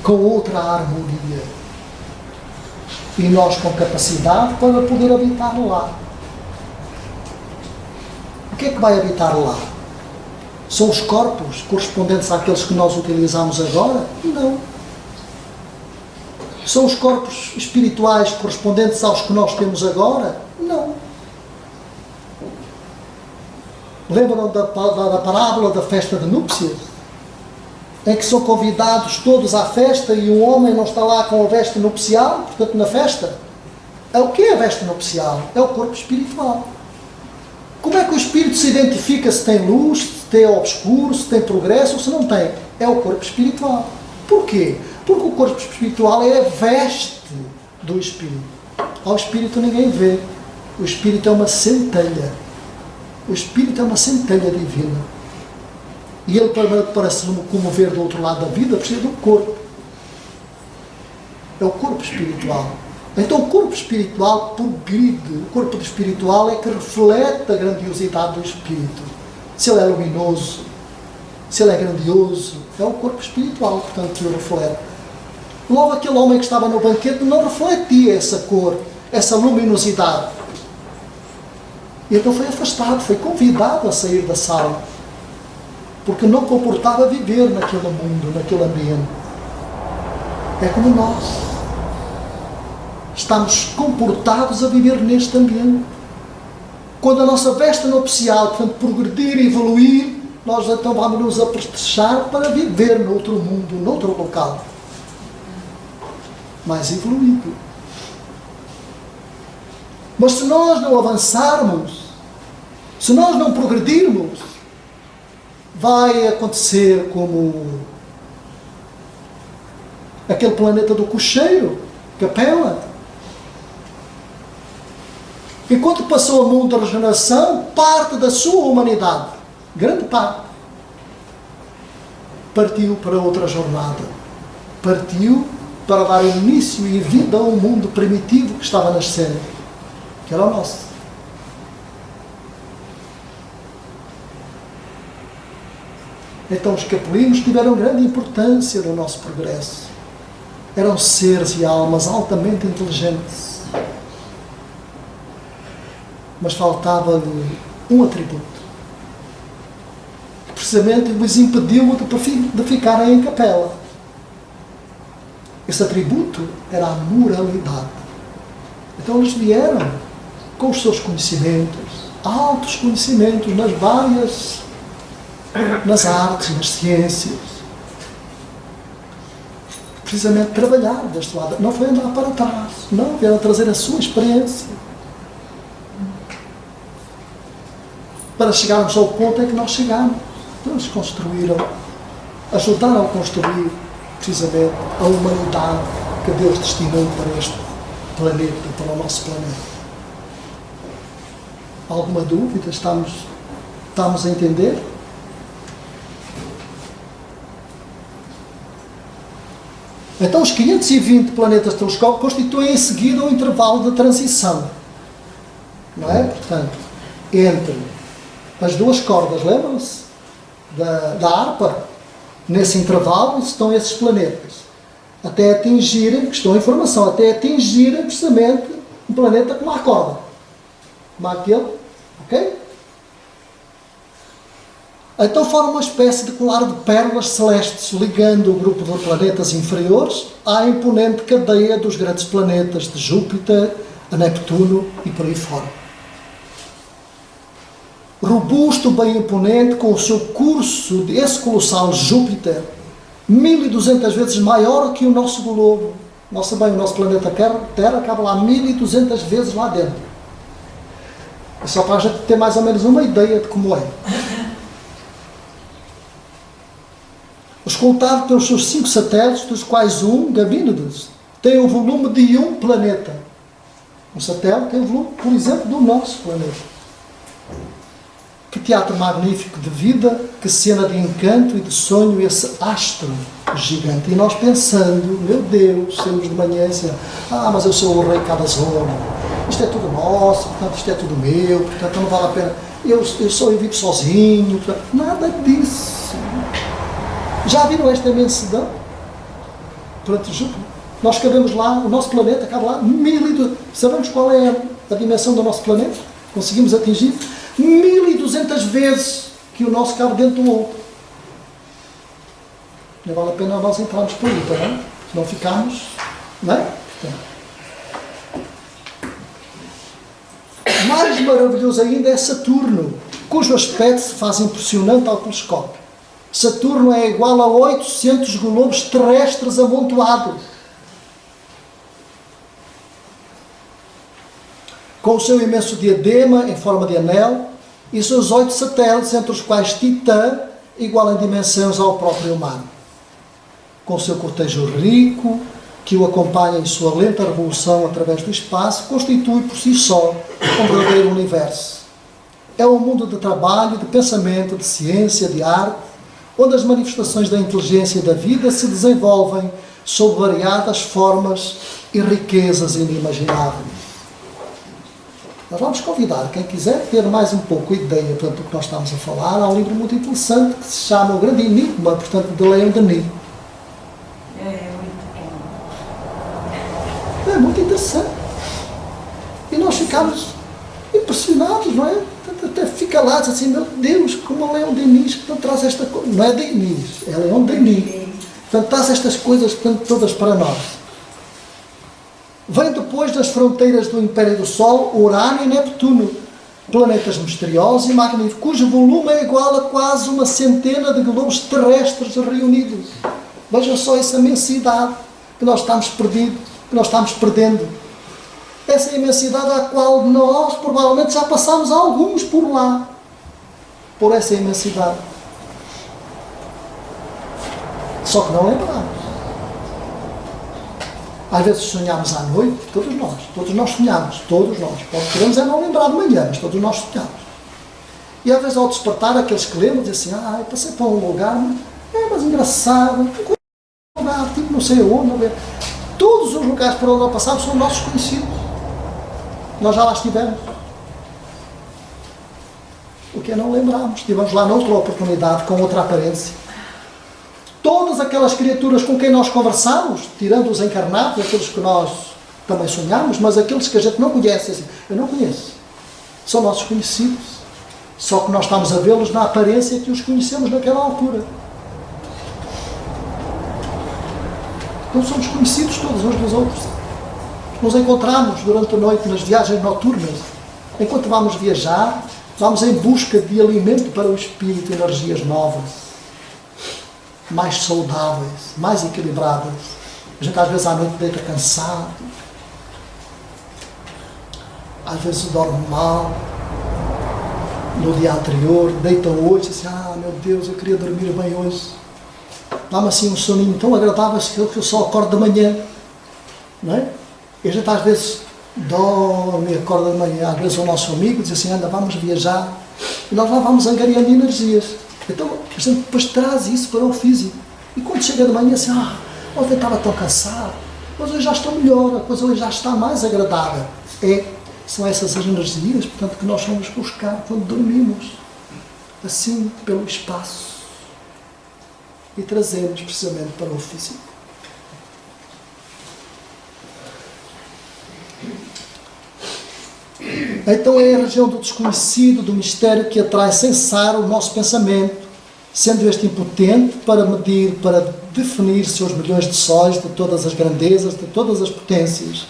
com outra harmonia. E nós com capacidade para poder habitar lá. O que é que vai habitar lá? São os corpos correspondentes àqueles que nós utilizamos agora? Não. São os corpos espirituais correspondentes aos que nós temos agora? Não. Lembram da parábola da festa de núpcias? Em que são convidados todos à festa e o homem não está lá com a veste nupcial, portanto na festa? O que é a veste nupcial? É o corpo espiritual. Como é que o espírito se identifica se tem luz, se tem obscuro, se tem progresso ou se não tem? É o corpo espiritual. Porquê? Porque o corpo espiritual é a veste do espírito. Ao espírito ninguém vê. O espírito é uma centelha. O espírito é uma centelha divina. E ele, para se comover do outro lado da vida, precisa do corpo. É o corpo espiritual. Então o corpo espiritual progride. O corpo espiritual é que reflete a grandiosidade do espírito. Se ele é luminoso, se ele é grandioso, é o corpo espiritual, portanto, que o reflete. Logo aquele homem que estava no banquete não refletia essa cor, essa luminosidade. E então foi afastado, foi convidado a sair da sala, porque não comportava viver naquele mundo, naquele ambiente. É como nós. Estamos comportados a viver neste ambiente. Quando a nossa veste nupcial, portanto, progredir e evoluir, nós então vamos nos apertrechar para viver noutro mundo, noutro local. Mais evoluído. Mas se nós não avançarmos, se nós não progredirmos, vai acontecer como aquele planeta do cocheiro, Capela. Enquanto passou o mundo da regeneração, parte da sua humanidade, grande parte, partiu para outra jornada. Partiu para dar início e vida a um mundo primitivo que estava a nascer, que era o nosso. Então os capulinos tiveram grande importância no nosso progresso. Eram seres e almas altamente inteligentes. Mas faltava-lhe um atributo, que precisamente os impediu de ficarem em Capela. Esse atributo era a moralidade. Então eles vieram com os seus conhecimentos, altos conhecimentos nas artes, nas ciências. Precisamente trabalhar deste lado. Não foi andar para trás. Não, vieram trazer a sua experiência. Para chegarmos ao ponto em que nós chegamos. Então eles construíram, ajudaram a construir precisamente a humanidade que Deus destinou para este planeta, para o nosso planeta. Alguma dúvida? Estamos a entender? Então os 520 planetas telescópicos constituem em seguida um intervalo de transição. Não é? Portanto, entre as duas cordas, lembram-se? Da harpa. Nesse intervalo estão esses planetas. Até atingirem, que estão em formação, até atingirem precisamente um planeta como a corda. Como aquele. Ok? Então forma uma espécie de colar de pérolas celestes, ligando o grupo de planetas inferiores à imponente cadeia dos grandes planetas de Júpiter, a Neptuno e por aí fora. Robusto, bem imponente, com o seu curso, esse colossal Júpiter, 1200 vezes maior que o nosso globo. Nossa bem, o nosso planeta Terra acaba lá 1200 vezes lá dentro. É só para a gente ter mais ou menos uma ideia de como é. Escoltado pelos seus 5 satélites, dos quais um, Gabínodes, tem o volume de um planeta. Um satélite tem o volume, por exemplo, do nosso planeta. Que teatro magnífico de vida, que cena de encanto e de sonho esse astro gigante. E nós pensando, meu Deus, temos de manhã assim, mas eu sou o rei cada zona. Isto é tudo nosso, portanto isto é tudo meu, portanto não vale a pena. Eu só vivo sozinho, portanto, nada disso. Já viram esta imensidão? Perante Júpiter. Nós cabemos lá, o nosso planeta cabe lá, 1200. Sabemos qual é a dimensão do nosso planeta? Conseguimos atingir 1200 vezes que o nosso cabe dentro do outro. Não vale a pena nós entrarmos por aí, tá, não? Se não ficarmos, não é? Mais maravilhoso ainda é Saturno, cujo aspecto se faz impressionante ao telescópio. Saturno é igual a 800 globos terrestres amontoados. Com o seu imenso diadema em forma de anel e seus 8 satélites, entre os quais Titã iguala em dimensões ao próprio mar. Com o seu cortejo rico, que o acompanha em sua lenta revolução através do espaço, constitui por si só um verdadeiro universo. É um mundo de trabalho, de pensamento, de ciência, de arte, onde as manifestações da inteligência e da vida se desenvolvem sob variadas formas e riquezas inimagináveis. Nós vamos convidar quem quiser ter mais um pouco ideia do que nós estamos a falar. Há um livro muito interessante que se chama O Grande Enigma, portanto, de Leon Denis. É muito bom. ficamos impressionados, não é? Até fica lá, diz assim, meu Deus, como o Leão Denis, que traz esta coisa. Não é Denis, é Leão Denis. Portanto, traz estas coisas, portanto, todas para nós. Vem depois das fronteiras do Império do Sol, Urano e Neptuno, planetas misteriosos e magníficos, cujo volume é igual a quase uma centena de globos terrestres reunidos. Vejam só essa imensidade que nós estamos perdidos, que nós estamos perdendo. Essa imensidade à qual nós provavelmente já passámos alguns por lá, por essa imensidade. Só que não lembramos. Às vezes sonhamos à noite, todos nós sonhamos, todos nós. Podemos é não lembrar de manhã, mas todos nós sonhamos. E às vezes ao despertar, aqueles que lembram, dizem assim, eu passei para um lugar, mas engraçado, um lugar, tipo não sei aonde, todos os lugares por onde nós passamos são nossos conhecidos. Nós já lá estivemos. O que é não lembrarmos? Estivemos lá noutra oportunidade, com outra aparência. Todas aquelas criaturas com quem nós conversamos, tirando os encarnados, aqueles que nós também sonhamos, mas aqueles que a gente não conhece, assim, eu não conheço, são nossos conhecidos. Só que nós estamos a vê-los na aparência que os conhecemos naquela altura. Então somos conhecidos todos uns dos outros. Nos encontramos durante a noite nas viagens noturnas. Enquanto vamos viajar, vamos em busca de alimento para o espírito, energias novas, mais saudáveis, mais equilibradas. A gente às vezes à noite deita cansado, às vezes dorme mal, no dia anterior, deita hoje, assim, meu Deus, eu queria dormir bem hoje. Dá-me assim um soninho tão agradável que eu só acordo de manhã, não é? E a gente às vezes dorme e acorda de manhã. Às vezes o nosso amigo diz assim, anda, vamos viajar, e nós lá vamos angariando energias. Então a gente depois traz isso para o físico. E quando chega de manhã, assim, ontem estava tão cansado, mas hoje já estou melhor, a coisa hoje já está mais agradável. São essas as energias, portanto, que nós vamos buscar quando dormimos, assim, pelo espaço. E trazemos precisamente para o físico. Então é a região do desconhecido, do mistério, que atrai sem cessar o nosso pensamento, sendo este impotente para medir, para definir seus milhões de sóis, de todas as grandezas, de todas as potências,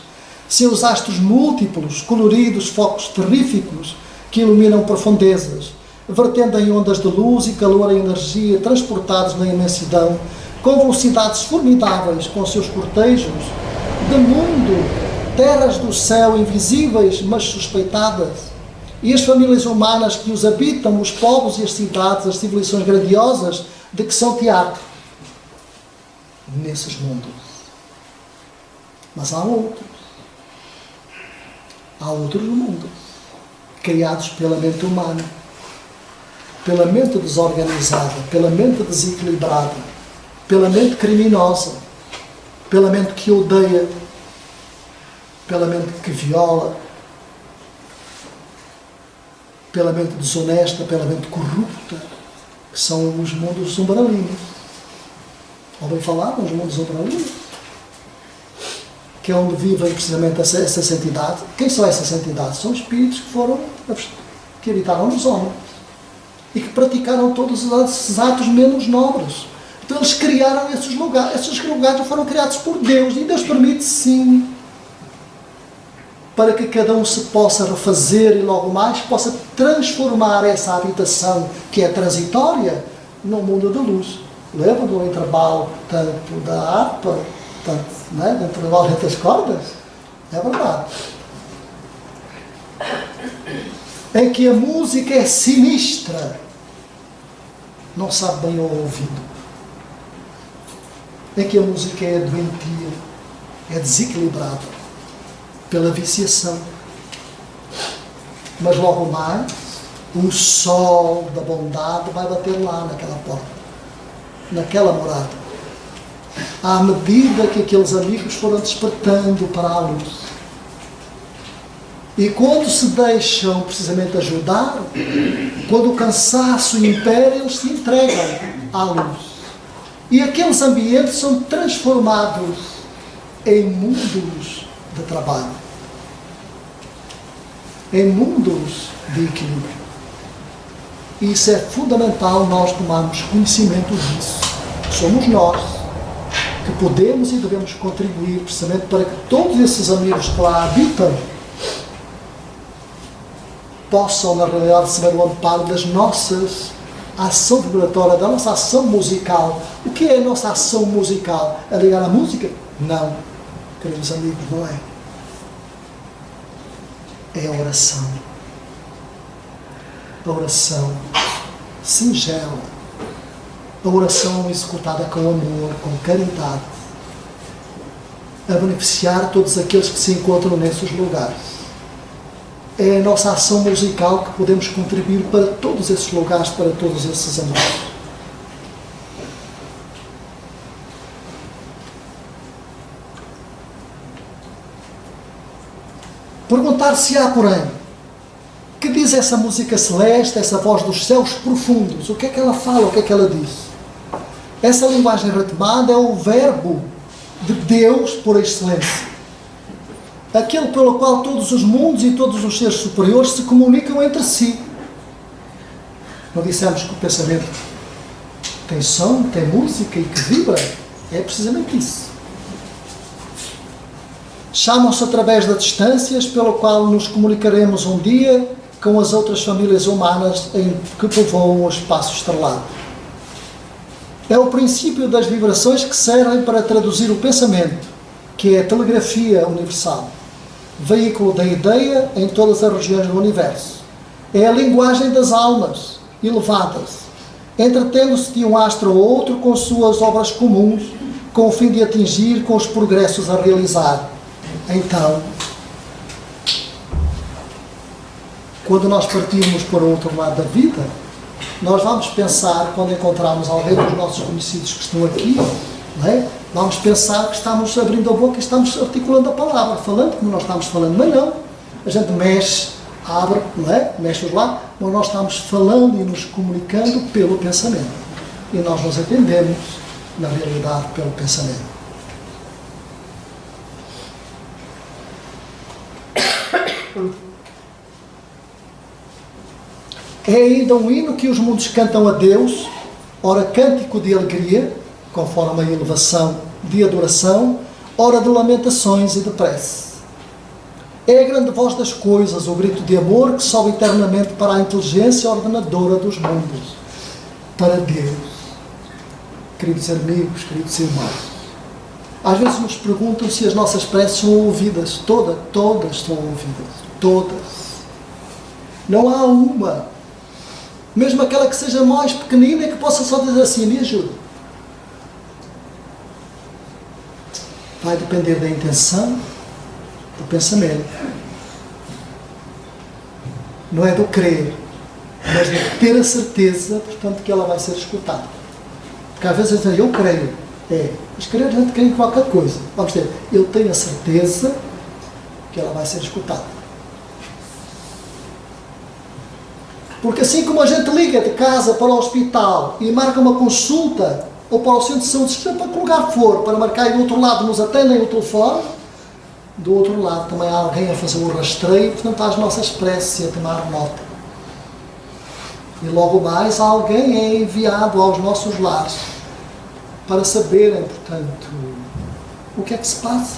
seus astros múltiplos, coloridos, focos terríficos, que iluminam profundezas, vertendo em ondas de luz e calor e energia, transportados na imensidão, com velocidades formidáveis, com seus cortejos, de mundo, terras do céu invisíveis, mas suspeitadas, e as famílias humanas que os habitam, os povos e as cidades, as civilizações grandiosas, de que são teatro nesses mundos. Mas há outros mundos, criados pela mente humana, pela mente desorganizada, pela mente desequilibrada, pela mente criminosa, pela mente que odeia, pela mente que viola, pela mente desonesta, pela mente corrupta, que são os mundos umbralinos. Ouvem falar nos mundos umbralinos? Que é onde vivem precisamente essas entidades. Quem são essas entidades? São espíritos que habitaram nos homens e que praticaram todos esses atos menos nobres. Então eles criaram esses lugares. Esses lugares foram criados por Deus, e Deus permite, sim, para que cada um se possa refazer e logo mais possa transformar essa habitação que é transitória num mundo de luz. Lembra do intervalo, tanto da harpa, tanto, né, do intervalo entre as cordas? É verdade. Em que a música é sinistra, não sabe bem o ouvido. Em que a música é doentia, é desequilibrada pela viciação. Mas logo mais, o sol da bondade vai bater lá naquela porta, naquela morada, à medida que aqueles amigos foram despertando para a luz. E quando se deixam precisamente ajudar, quando o cansaço impera, eles se entregam à luz. E aqueles ambientes são transformados em mundos de trabalho. em mundos de equilíbrio. E isso é fundamental nós tomarmos conhecimento disso. Somos nós que podemos e devemos contribuir precisamente para que todos esses amigos que lá habitam possam, na realidade, receber o amparo das nossas ação vibratória, da nossa ação musical. O que é a nossa ação musical? É ligar a música? Não, queridos amigos, não é. É a oração. A oração singela. A oração executada com amor, com caridade, a beneficiar todos aqueles que se encontram nesses lugares. É a nossa ação musical que podemos contribuir para todos esses lugares, para todos esses amigos. Perguntar-se-á, porém, que diz essa música celeste, essa voz dos céus profundos? O que é que ela fala? O que é que ela diz? Essa linguagem ritmada é o verbo de Deus por excelência. Aquele pelo qual todos os mundos e todos os seres superiores se comunicam entre si. Não dissemos que o pensamento tem som, tem música e que vibra? É precisamente isso. Chamam-se através das distâncias pelo qual nos comunicaremos um dia com as outras famílias humanas que povoam o espaço estrelado. É o princípio das vibrações que servem para traduzir o pensamento, que é a telegrafia universal, veículo da ideia em todas as regiões do universo. É a linguagem das almas elevadas, entretendo-se de um astro ao outro com suas obras comuns, com o fim de atingir com os progressos a realizar. Então, quando nós partirmos para o outro lado da vida, nós vamos pensar, quando encontrarmos alguém dos nossos conhecidos que estão aqui, não é? Vamos pensar que estamos abrindo a boca e estamos articulando a palavra, falando como nós estamos falando, mas não. A gente mexe, abre, não é? Mexe os lá, mas nós estamos falando e nos comunicando pelo pensamento. E nós nos entendemos, na realidade, pelo pensamento. É ainda um hino que os mundos cantam a Deus, ora cântico de alegria, conforme a elevação de adoração, ora de lamentações e de prece. É a grande voz das coisas, o grito de amor que sobe eternamente para a inteligência ordenadora dos mundos, para Deus. Queridos amigos, queridos irmãos, às vezes nos perguntam se as nossas preces são ouvidas. Todas são ouvidas. Todas. Não há uma, mesmo aquela que seja mais pequenina, que possa só dizer assim: me ajuda. Vai depender da intenção, do pensamento. Não é do crer, mas de ter a certeza, portanto, que ela vai ser escutada. Porque às vezes dizem, eu creio. Mas crer a gente crê em qualquer coisa. Vamos dizer, eu tenho a certeza que ela vai ser escutada. Porque assim como a gente liga de casa para o hospital e marca uma consulta, ou para o centro de saúde, seja para que lugar for, para marcar e do outro lado nos atendem o telefone, do outro lado também há alguém a fazer o rastreio, portanto há as nossas preces a tomar nota. E logo mais alguém é enviado aos nossos lares para saberem, portanto, o que é que se passa,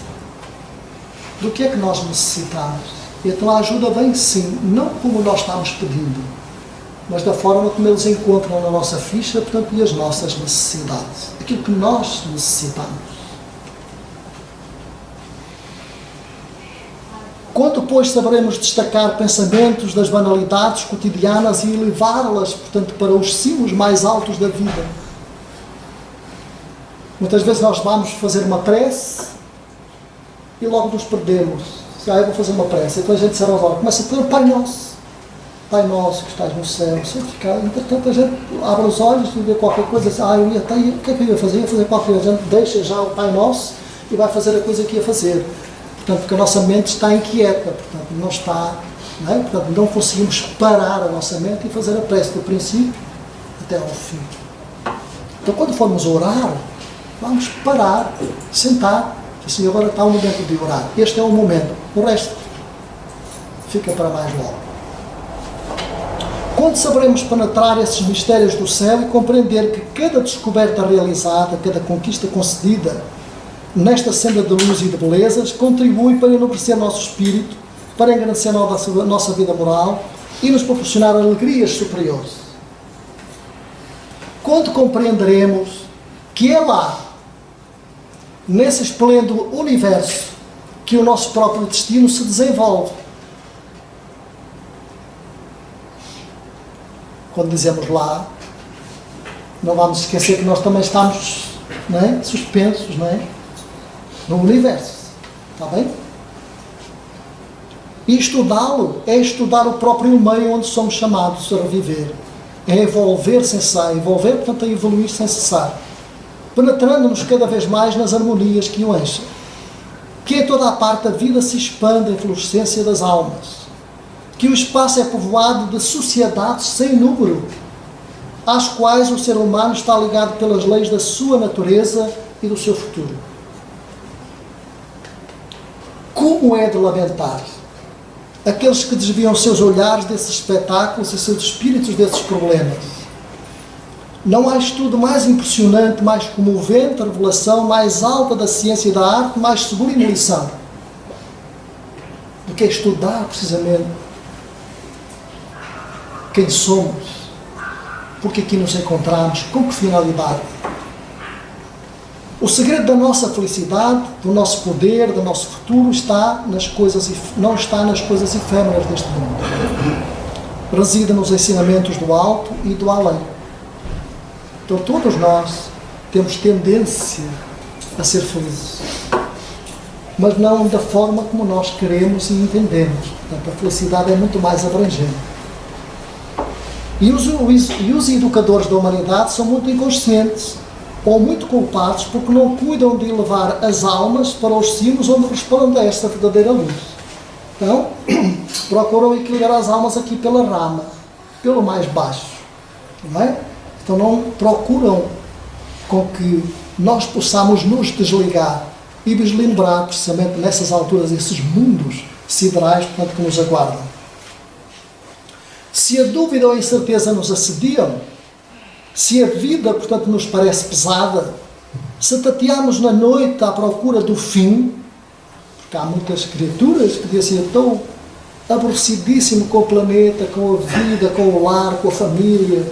do que é que nós necessitamos. E então a ajuda vem sim, não como nós estamos pedindo, mas da forma como eles encontram na nossa ficha, portanto, e as nossas necessidades, aquilo que nós necessitamos. Quando, pois, saberemos destacar pensamentos das banalidades cotidianas e elevá-las, portanto, para os cimos mais altos da vida. Muitas vezes nós vamos fazer uma prece e logo nos perdemos. Eu vou fazer uma prece, então a gente será começa a dizer Pai Nosso. Pai Nosso que estás no céu. Entretanto a gente abre os olhos e vê qualquer coisa, eu ia até, o que é que eu ia fazer? Ia fazer qualquer coisa. A gente deixa já o Pai Nosso e vai fazer a coisa que ia fazer. Portanto, porque a nossa mente está inquieta, portanto, não está, não é? Portanto, não conseguimos parar a nossa mente e fazer a prece do princípio até ao fim. Então, quando formos orar, vamos parar, sentar, assim, agora está o momento de orar. Este é o momento. O resto fica para mais logo. Quando saberemos penetrar esses mistérios do céu e compreender que cada descoberta realizada, cada conquista concedida nesta senda de luz e de belezas, contribui para enobrecer nosso espírito, para engrandecer a nossa vida moral e nos proporcionar alegrias superiores. Quando compreenderemos que é lá, nesse esplêndido universo, que o nosso próprio destino se desenvolve. Quando dizemos lá, não vamos esquecer que nós também estamos, não é, suspensos, não é, no universo. Está bem? E estudá-lo é estudar o próprio meio onde somos chamados a reviver. É evolver sem cessar. Evolver, portanto, é evoluir sem cessar. Penetrando-nos cada vez mais nas harmonias que o enchem. Que em toda a parte a vida se expande em fluorescência das almas. Que o espaço é povoado de sociedades sem número, às quais o ser humano está ligado pelas leis da sua natureza e do seu futuro. Como é de lamentar aqueles que desviam seus olhares desses espetáculos e seus espíritos desses problemas. Não há estudo mais impressionante, mais comovente, revelação mais alta da ciência e da arte, mais sublime lição, do que estudar precisamente quem somos, porque aqui nos encontramos, com que finalidade. O segredo da nossa felicidade, do nosso poder, do nosso futuro está nas coisas, não está nas coisas efêmeras deste mundo. Reside nos ensinamentos do alto e do além. Então todos nós temos tendência a ser felizes, mas não da forma como nós queremos e entendemos. Portanto, a felicidade é muito mais abrangente. E os educadores da humanidade são muito inconscientes ou muito culpados porque não cuidam de elevar as almas para os cimos onde resplandece a verdadeira luz. Então, procuram equilibrar as almas aqui pela rama, pelo mais baixo. Não é? Então não procuram com que nós possamos nos desligar e deslembrar precisamente nessas alturas esses mundos siderais, portanto, que nos aguardam. Se a dúvida ou a incerteza nos assediam, se a vida, portanto, nos parece pesada, se tateamos na noite à procura do fim, porque há muitas criaturas que dizem: estou aborrecidíssimo com o planeta, com a vida, com o lar, com a família,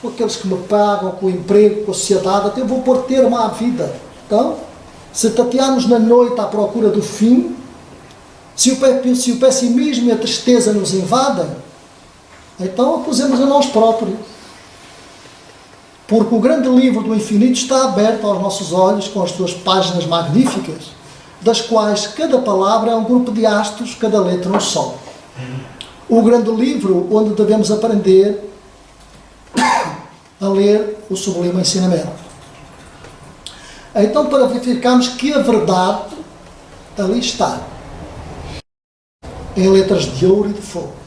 com aqueles que me pagam, com o emprego, com a sociedade, até vou pôr termo à vida. Então, se tatearmos na noite à procura do fim, se o pessimismo e a tristeza nos invadem, então acusemos a nós próprios. Porque o grande livro do infinito está aberto aos nossos olhos com as suas páginas magníficas, das quais cada palavra é um grupo de astros, cada letra um sol. O grande livro onde devemos aprender a ler o sublime ensinamento. Então, para verificarmos que a verdade ali está, em letras de ouro e de fogo.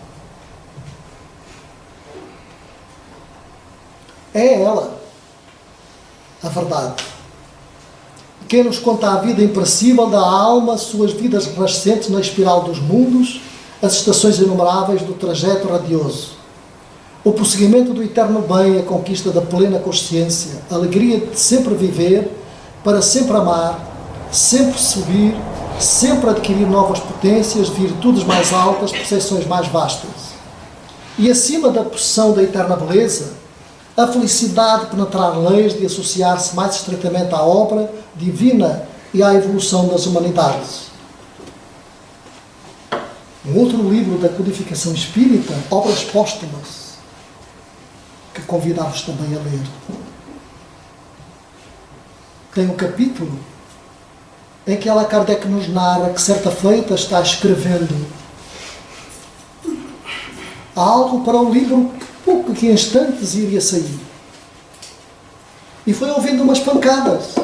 É ela, a verdade. Quem nos conta a vida imperecível da alma, suas vidas renascentes na espiral dos mundos, as estações inumeráveis do trajeto radioso. O prosseguimento do eterno bem, a conquista da plena consciência, a alegria de sempre viver, para sempre amar, sempre subir, sempre adquirir novas potências, virtudes mais altas, percepções mais vastas. E acima da possessão da eterna beleza, a felicidade de penetrar leis, de associar-se mais estreitamente à obra divina e à evolução das humanidades. Um outro livro da codificação espírita, Obras Póstumas, que convidamos também a ler, tem um capítulo em que Allan Kardec nos narra que certa feita está escrevendo algo para um livro que em instantes iria sair. E foi ouvindo umas pancadas.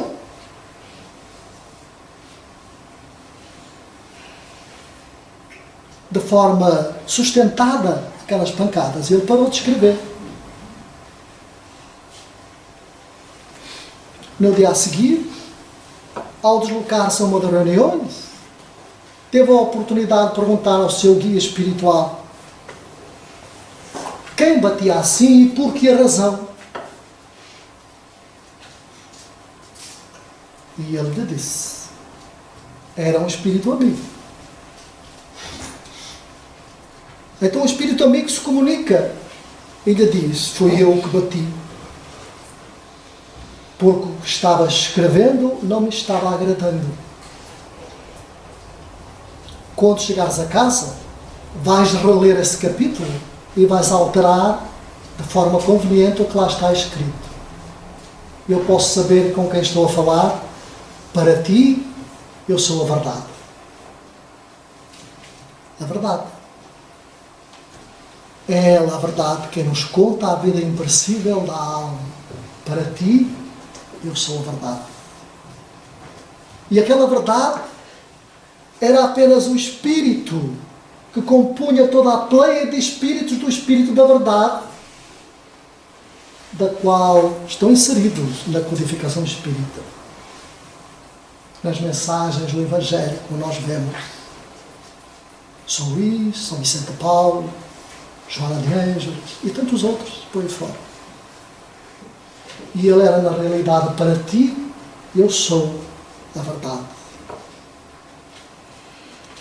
De forma sustentada, aquelas pancadas. E ele parou de escrever. No dia a seguir, ao deslocar-se a uma das reuniões, teve a oportunidade de perguntar ao seu guia espiritual quem batia assim e por que razão. E ele lhe disse, era um espírito amigo. Então o espírito amigo se comunica e lhe diz, foi eu que bati, porque o que estava escrevendo não me estava agradando. Quando chegares a casa, vais reler esse capítulo e vais alterar de forma conveniente o que lá está escrito. Eu posso saber com quem estou a falar. Para ti, eu sou a verdade. A verdade. É ela a verdade que nos conta a vida imperecível da alma. Para ti, eu sou a verdade. E aquela verdade era apenas o Espírito que compunha toda a pleia de espíritos do Espírito da verdade, da qual estão inseridos na codificação espírita. Nas mensagens do Evangelho, como nós vemos. São Luís, São Vicente de Paulo, Joana de Ângeles e tantos outros por aí fora. E ele era, na realidade, para ti, eu sou a verdade.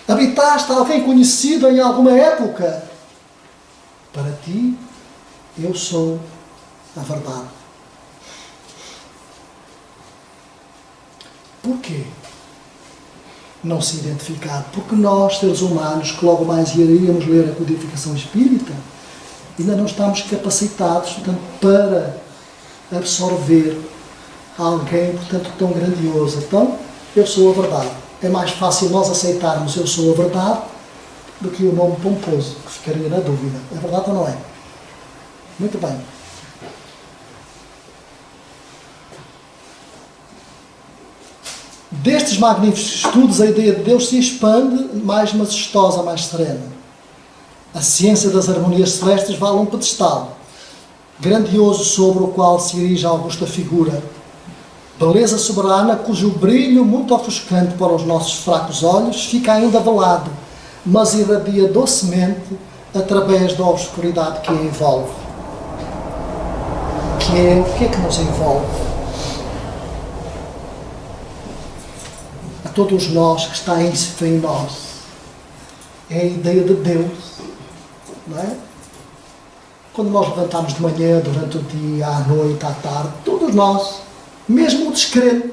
Habitaste alguém conhecido em alguma época? Para ti, eu sou a verdade. Porquê não se identificar? Porque nós, seres humanos, que logo mais iríamos ler a codificação espírita, ainda não estamos capacitados, portanto, para absorver alguém, portanto, tão grandioso. Então, eu sou a verdade. É mais fácil nós aceitarmos eu sou a verdade do que o nome pomposo, que ficaria na dúvida. É verdade ou não é? Muito bem. Destes magníficos estudos, a ideia de Deus se expande mais majestosa, mais serena. A ciência das harmonias celestes vale um pedestal, grandioso sobre o qual se erige a augusta figura. Beleza soberana, cujo brilho, muito ofuscante para os nossos fracos olhos, fica ainda velado, mas irradia docemente através da obscuridade que a envolve. O que é que nos envolve? A todos nós que está em nós. É a ideia de Deus. Não é? Quando nós levantamos de manhã, durante o dia, à noite, à tarde, todos nós, mesmo o descrente,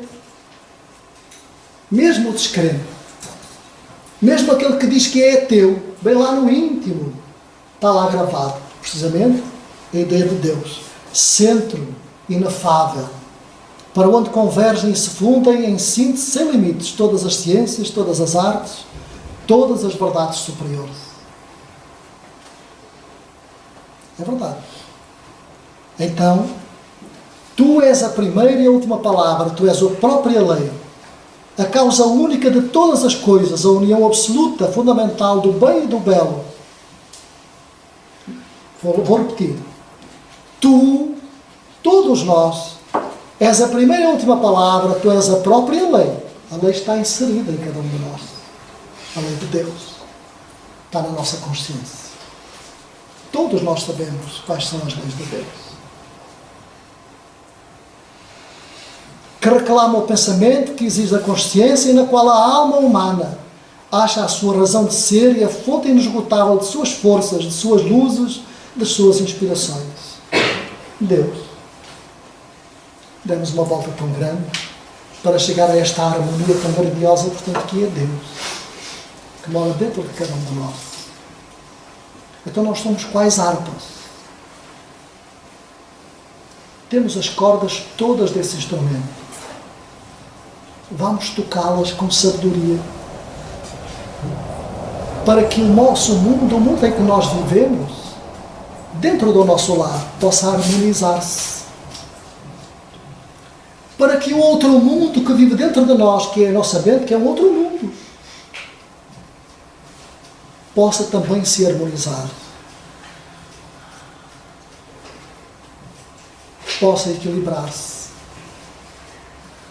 mesmo aquele que diz que é ateu, bem lá no íntimo, está lá gravado, precisamente, a ideia de Deus. Centro inefável, para onde convergem e se fundem em síntese sem limites todas as ciências, todas as artes, todas as verdades superiores. É verdade. Então, tu és a primeira e a última palavra, tu és a própria lei, a causa única de todas as coisas, a união absoluta, fundamental do bem e do belo. Vou repetir. Tu, todos nós, és a primeira e a última palavra, tu és a própria lei. A lei está inserida em cada um de nós. A lei de Deus está na nossa consciência. Todos nós sabemos quais são as leis de Deus. Que reclama o pensamento, que exige a consciência e na qual a alma humana acha a sua razão de ser e a fonte inesgotável de suas forças, de suas luzes, de suas inspirações. Deus. Demos uma volta tão grande para chegar a esta harmonia tão grandiosa, portanto, que é Deus, que mora dentro de cada um de nós. Então nós somos quais harpas. Temos as cordas todas desse instrumento. Vamos tocá-las com sabedoria, para que o nosso mundo, o mundo em que nós vivemos, dentro do nosso lar, possa harmonizar-se. Para que o outro mundo que vive dentro de nós, que é a nossa mente, que é um outro mundo, possa também se harmonizar. Possa equilibrar-se.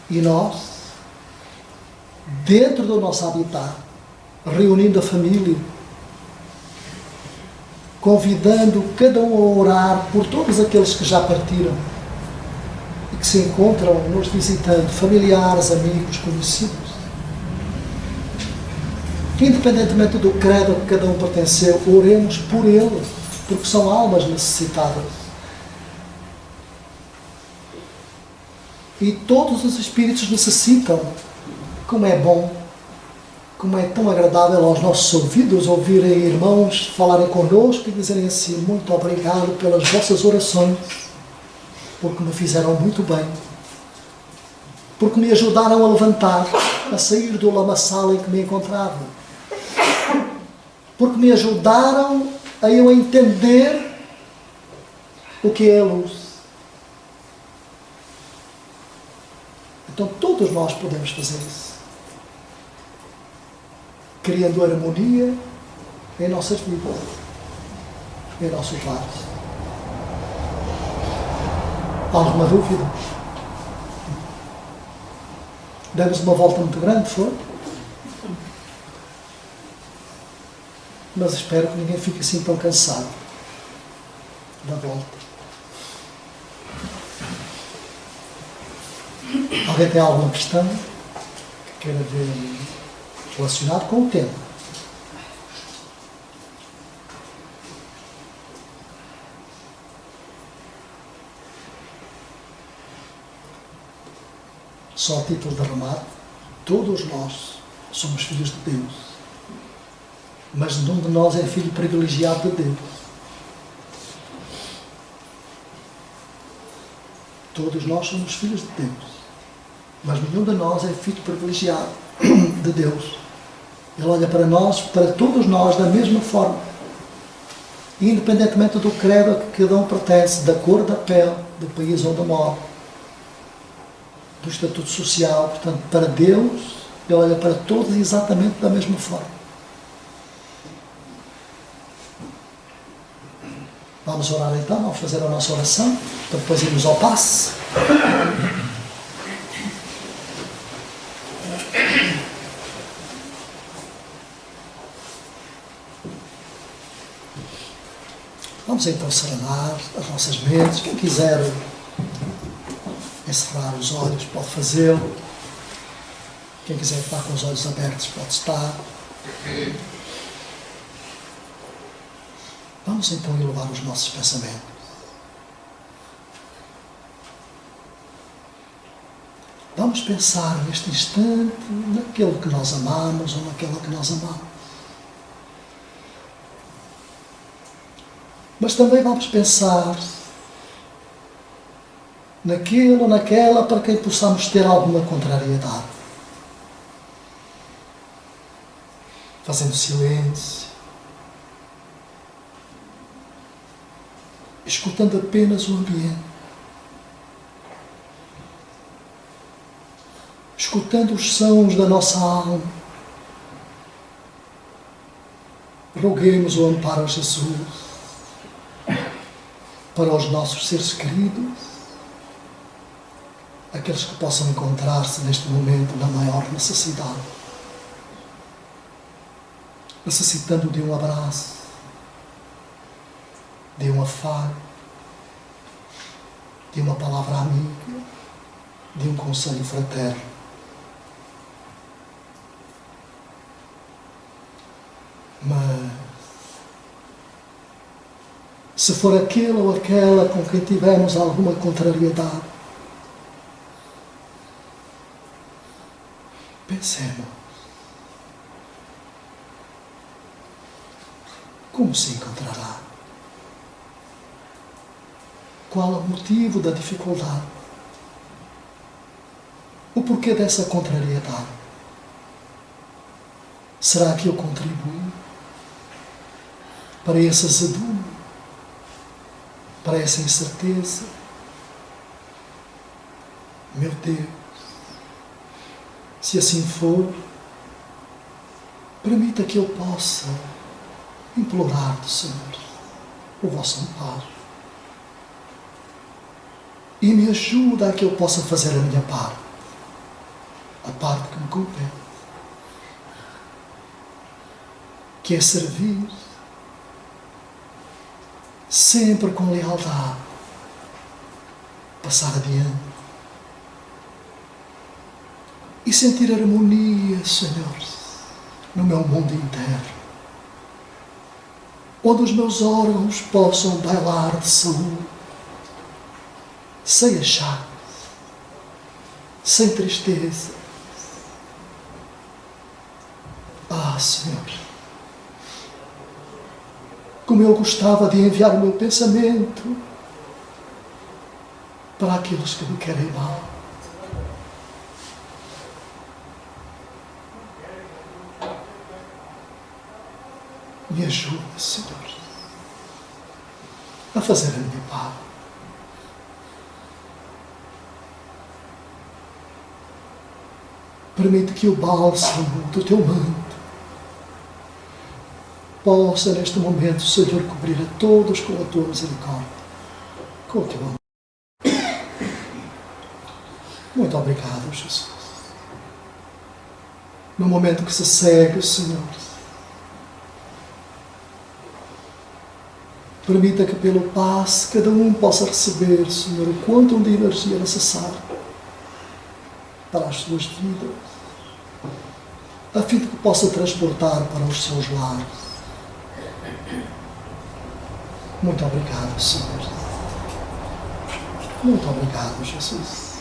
E nós, dentro do nosso habitat, reunindo a família, convidando cada um a orar por todos aqueles que já partiram e que se encontram nos visitando, familiares, amigos, conhecidos. Independentemente do credo a que cada um pertenceu, oremos por ele, porque são almas necessitadas. E todos os espíritos necessitam. Como é bom, como é tão agradável aos nossos ouvidos ouvirem irmãos falarem connosco e dizerem assim: muito obrigado pelas vossas orações, porque me fizeram muito bem, porque me ajudaram a levantar, a sair do lamaçal em que me encontrava, porque me ajudaram a eu entender o que é a luz. Então todos nós podemos fazer isso, criando harmonia em nossas vidas, em nossos lares. Alguma dúvida? Demos uma volta muito grande, foi? Mas espero que ninguém fique assim tão cansado da volta. Alguém tem alguma questão que queira ver relacionado com o tema? Só a título de remate, todos nós somos filhos de Deus, mas nenhum de nós é filho privilegiado de Deus. Todos nós somos filhos de Deus, mas nenhum de nós é filho privilegiado de Deus. Ele olha para nós, para todos nós, da mesma forma, independentemente do credo a que cada um pertence, da cor da pele, do país onde mora, do estatuto social. Portanto, para Deus, Ele olha para todos exatamente da mesma forma. Vamos orar então, vamos fazer a nossa oração, para depois irmos ao passe. Vamos então serenar as nossas mentes. Quem quiser encerrar os olhos pode fazê-lo. Quem quiser estar com os olhos abertos pode estar. Vamos então elevar os nossos pensamentos. Vamos pensar neste instante naquele que nós amamos ou naquela que nós amamos. Mas também vamos pensar naquele ou naquela para quem possamos ter alguma contrariedade. Fazendo silêncio, escutando apenas o ambiente, escutando os sons da nossa alma. Roguemos o amparo a Jesus para os nossos seres queridos, aqueles que possam encontrar-se neste momento na maior necessidade, necessitando de um abraço, de um afago, de uma palavra amiga, de um conselho fraterno. Mas se for aquele ou aquela com quem tivermos alguma contrariedade, pensemos como se encontrará, qual é o motivo da dificuldade, o porquê dessa contrariedade. Será que eu contribuo para esse azedume, para essa incerteza? Meu Deus, se assim for, permita que eu possa implorar do Senhor o vosso amparo e me ajuda a que eu possa fazer a minha parte, a parte que me compete. que é servir, sempre com lealdade, passar adiante e sentir harmonia, Senhor, no meu mundo interno, onde os meus órgãos possam bailar de saúde, sem achar, sem tristeza. Ah, Senhor, como eu gostava de enviar o meu pensamento para aqueles que me querem mal. Me ajuda, Senhor, a fazer a minha parte. Permite que o bálsamo do teu manto possa, neste momento, Senhor, cobrir a todos com a tua misericórdia, com o teu amor. Muito obrigado, Jesus. No momento que se segue, Senhor, permita que pelo passe cada um possa receber, Senhor, o quantum de energia necessário para as suas vidas, a fim de que possa transportar para os seus lares. Muito obrigado, Senhor. Muito obrigado, Jesus.